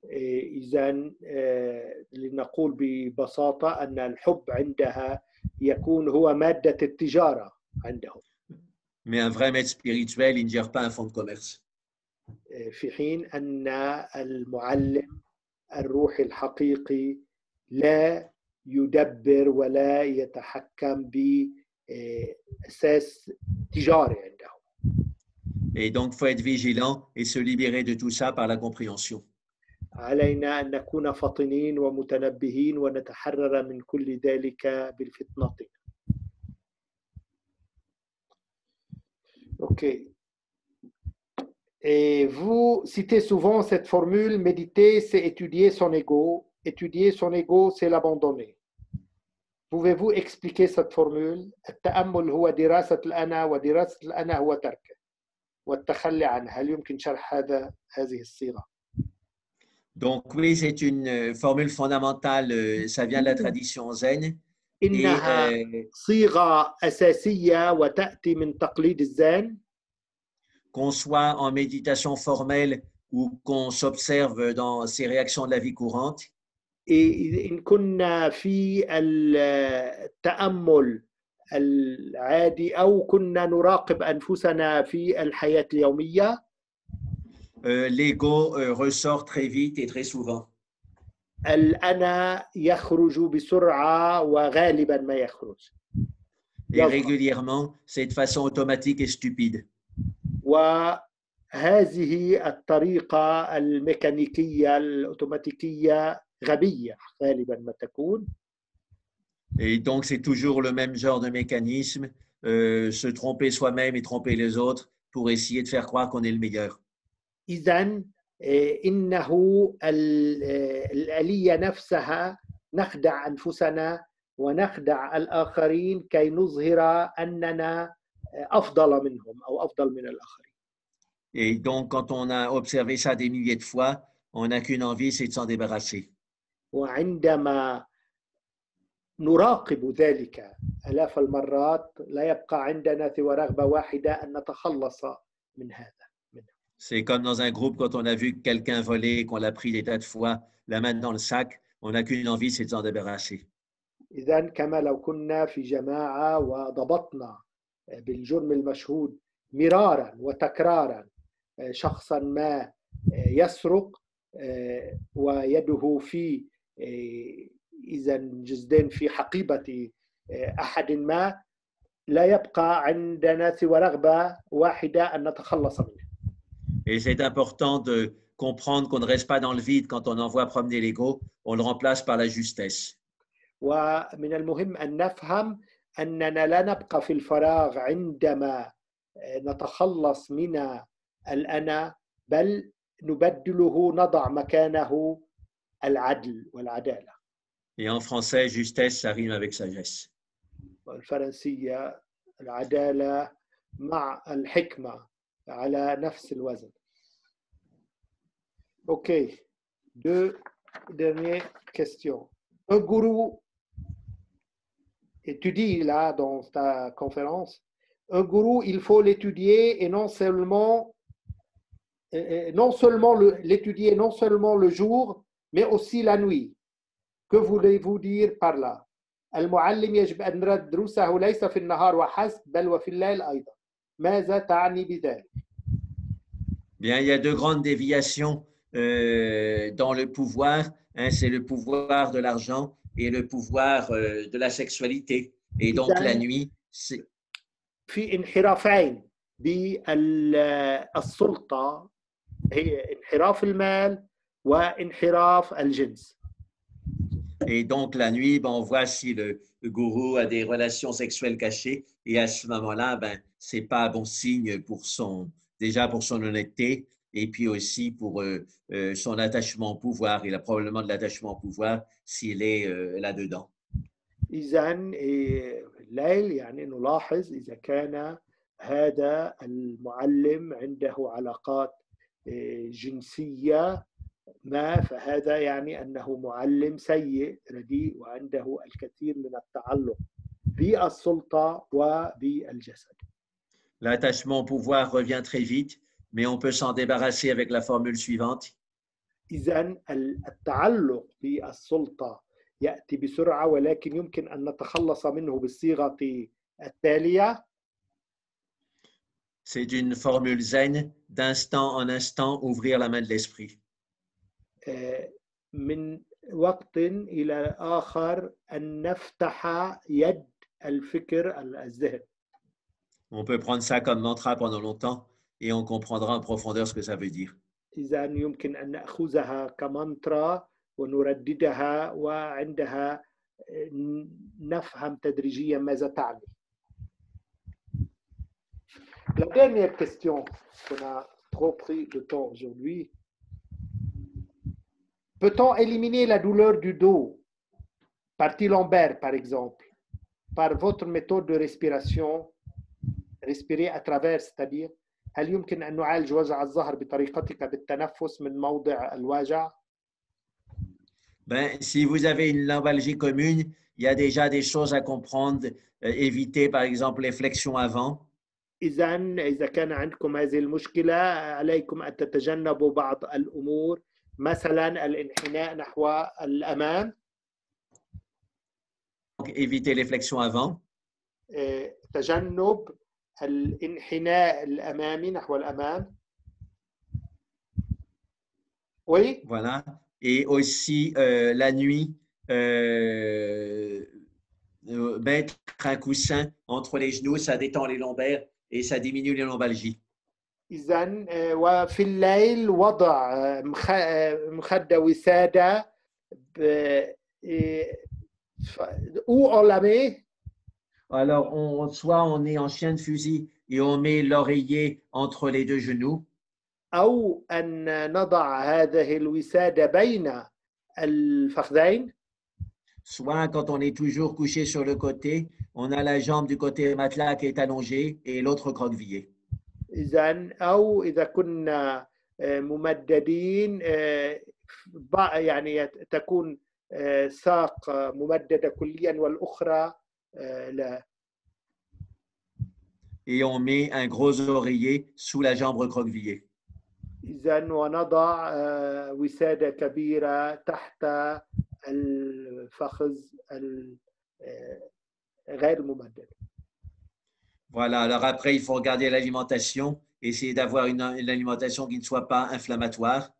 إذن لنقول ببساطة أن الحب عندها يكون هو مادة التجارة عندهم. Mais un vrai maître spirituel, il ne gère pas un fonds de commerce. في حين أن المعلم الروحي الحقيقي لا يدبر ولا يتحكم بأساس تجاري عنده. Et donc, il faut être vigilant et se libérer de tout ça par la compréhension. علينا أن نكون فطنين ومتنبهين ونتحرر من كل ذلك بالفطنة. OK. Et vous citez souvent cette formule, méditer, c'est étudier son ego. Étudier son ego, c'est l'abandonner. Pouvez-vous expliquer cette formule؟ التأمل هو دراسة الأنا ودراسة الأنا هو تركه والتخلي عنه. هل يمكن شرح هذه الصيغة؟ Donc oui, c'est une formule fondamentale, ça vient de la tradition zen. إنها صيغة أساسية وتأتي من تقليد الزين. Qu'on soit en méditation formelle ou qu'on s'observe dans ses réactions de la vie courante. إن كنا في التأمل العادي أو كنا نراقب أنفسنا في الحياة اليومية. L'ego ressort très vite et très souvent. الأنا يخرج بسرعة وغالبا ما يخرج. Et régulièrement, c'est de façon automatique et stupide. وهذه الطريقة الميكانيكية الأوتوماتيكية غبية غالبا ما تكون. Et donc, c'est toujours le même genre de mécanisme, se tromper soi-même et tromper les autres pour essayer de faire croire qu'on est le meilleur. إذن إنه الآلية نفسها نخدع أنفسنا ونخدع الآخرين كي نظهر أننا أفضل منهم أو أفضل من الآخرين. Et donc, quand on a observé ça des milliers de fois, on n'a qu'une envie, c'est de s'en débarrasser. وعندما نراقب ذلك آلاف المرات لا يبقى عندنا سوى رغبة واحدة أن نتخلص من هذا. C'est comme dans un groupe, quand on a vu quelqu'un voler, qu'on l'a pris des tas de fois, la main dans le sac, on n'a qu'une envie, c'est de s'en débarrasser. إذن كما لو كنا في جماعة وضبطنا بالجرم المشهود مرارا وتكرارا شخصا ما يسرق ويده في إذن جزدين في حقيبة أحد ما لا يبقى عندنا سوى رغبة واحدة أن نتخلص منه. Et c'est important de comprendre qu'on ne reste pas dans le vide quand on envoie promener l'ego, on le remplace par la justesse. ومن المهم أن نفهم أننا لا نبقى في الفراغ عندما نتخلص من الأنا بل نبدله نضع مكانه العدل والعدالة. Et en français, justesse, ça rime avec sagesse. والفرنسية العدالة مع الحكمة على نفس الوزن. OK. Deux dernières questions. Un gourou, et tu dis là dans ta conférence, un gourou, il faut l'étudier et non seulement l'étudier non seulement le jour, mais aussi la nuit. Que voulez-vous dire par là? المعلم يجب أن نرد دروسه ليس في النهار وحسب بل وفي الليل أيضا. ماذا تعني بذلك؟ Bien, il y a deux grandes déviations dans le pouvoir. C'est le pouvoir de l'argent et le pouvoir de la sexualité. Et donc la nuit, c'est... في انحرافين بالسلطة هي انحراف المال وانحراف الجنس. Et donc la nuit, ben, on voit si le gourou a des relations sexuelles cachées. Et à ce moment-là, ben, ce n'est pas un bon signe pour déjà pour son honnêteté et puis aussi pour son attachement au pouvoir. Il a probablement de l'attachement au pouvoir s'il est là-dedans. إذن الليل يعني نلاحظ إذا كان هذا المعلم عنده علاقات جنسية ما فهذا يعني أنه معلم سيء رديء وعنده الكثير من التعلق بالسلطة وبالجسد. L'attachement au pouvoir revient très vite, mais on peut s'en débarrasser avec la formule suivante. إذن التعلق بالسلطة يأتي بسرعة ولكن يمكن أن نتخلص منه بالصيغة التالية. C'est une formule zen, d'instant en instant, ouvrir la main de l'esprit. من وقت إلى آخر أن نفتح يد الفكر الذهن. On peut prendre ça comme mantra pendant longtemps et on comprendra en profondeur ce que ça veut dire. إذا يمكن أن نأخذها كمانترا ونرددها وعندها نفهم تدريجيا ماذا تعني. La dernière question qu'on a trop pris de temps aujourd'hui. Peut-on éliminer la douleur du dos, partie lombaire par exemple, par votre méthode de respiration, respirer à travers, c'est-à-dire هل يمكن أن نعالج وجع الظهر بطريقتك بالتنفس من موضع الوجع؟ Ben, si vous avez une lombalgie commune, il y a déjà des choses à comprendre. Éviter par exemple les flexions avant. إذا كان عندكم هذه المشكلة عليكم أن تتجنبوا بعض الأمور مثلا الانحناء نحو الأمام. Donc, éviter les flexions avant. تجنب الانحناء الأمامي نحو الأمام. Oui. Voilà. Et aussi la nuit, mettre un coussin entre les genoux, ça détend les lombaires et ça diminue les lombalgies. إذن وفي الليل وضع مخدة وسادة où on la met? Alors, soit on est en chien de fusil et on met l'oreiller entre les deux genoux. أو أن نضع هذه الوسادة بين الفخذين. Soit quand on est toujours couché sur le côté, on a la jambe du côté matelas qui est allongée et l'autre croquevillée. إذن أو إذا كنا ممددين يعني تكون ساق ممددة كليا والأخرى لا. Et on met un gros oreiller sous la jambe recroquevillée. إذن ونضع وسادة كبيرة تحت الفخذ غير ممدد. Voilà, alors après, il faut regarder l'alimentation, essayer d'avoir une alimentation qui ne soit pas inflammatoire.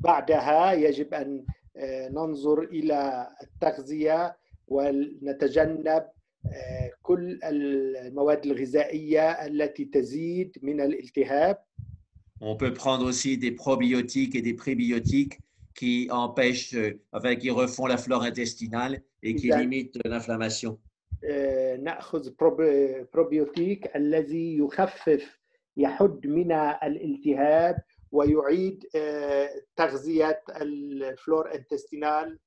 بعدها يجب أن ننظر إلى التغذية ونتجنب كل المواد الغذائية التي تزيد من الالتهاب. On peut prendre aussi des probiotiques et des prébiotiques qui empêchent, enfin, qui refont la flore intestinale et qui limitent l'inflammation. نأخذ بروبيوتيك الذي يحد من الالتهاب ويعيد تغذية الفلور intestinale.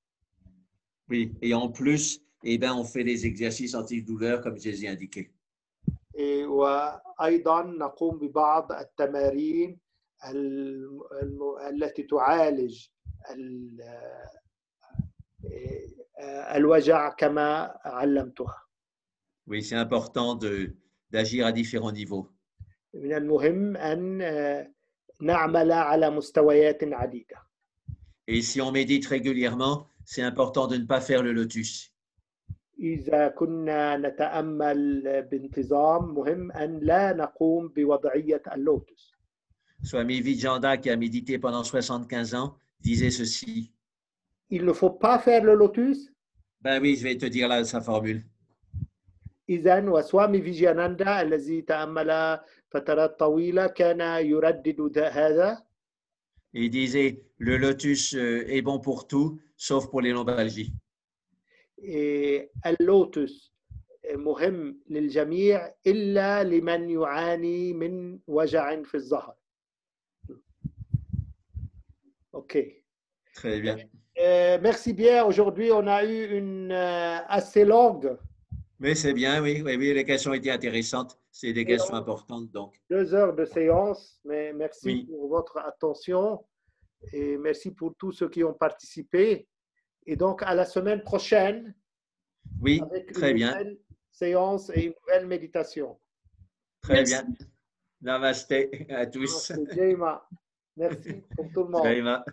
Oui, et en plus, eh ben, on fait des exercices antidouleurs comme je les ai indiqués. وأيضا نقوم ببعض التمارين التي تعالج الوجع كما علمتها. Oui, c'est important d'agir à différents niveaux. من المهم أن نعمل على مستويات عديدة. Et si on médite régulièrement, c'est important de ne pas faire le lotus. إذا كنا نتأمل بانتظام مهم أن لا نقوم بوضعية اللوتس. Swami Vijayanda, qui a médité pendant 75 ans, disait ceci. Il ne faut pas faire le lotus? Ben oui, je vais te dire là sa formule. إذن وسوامي فيجياناندا الذي تأمل فترات طويلة كان يردد هذا. Il disait, le lotus est bon pour tout, sauf pour les lombalgies. اللوتس مهم للجميع إلا لمن يعاني من وجع في الظهر. OK. Très bien. Merci bien. Aujourd'hui, on a eu une assez longue. Mais c'est bien, oui, oui, oui, les questions étaient intéressantes. C'est des questions importantes, donc. 2 heures de séance, mais merci Oui. pour votre attention et merci pour tous ceux qui ont participé. Et donc, à la semaine prochaine, Oui, avec très une bien. nouvelle séance et une nouvelle méditation. Très bien. Namasté à tous. Jaima. Merci pour tout le monde. Jaima.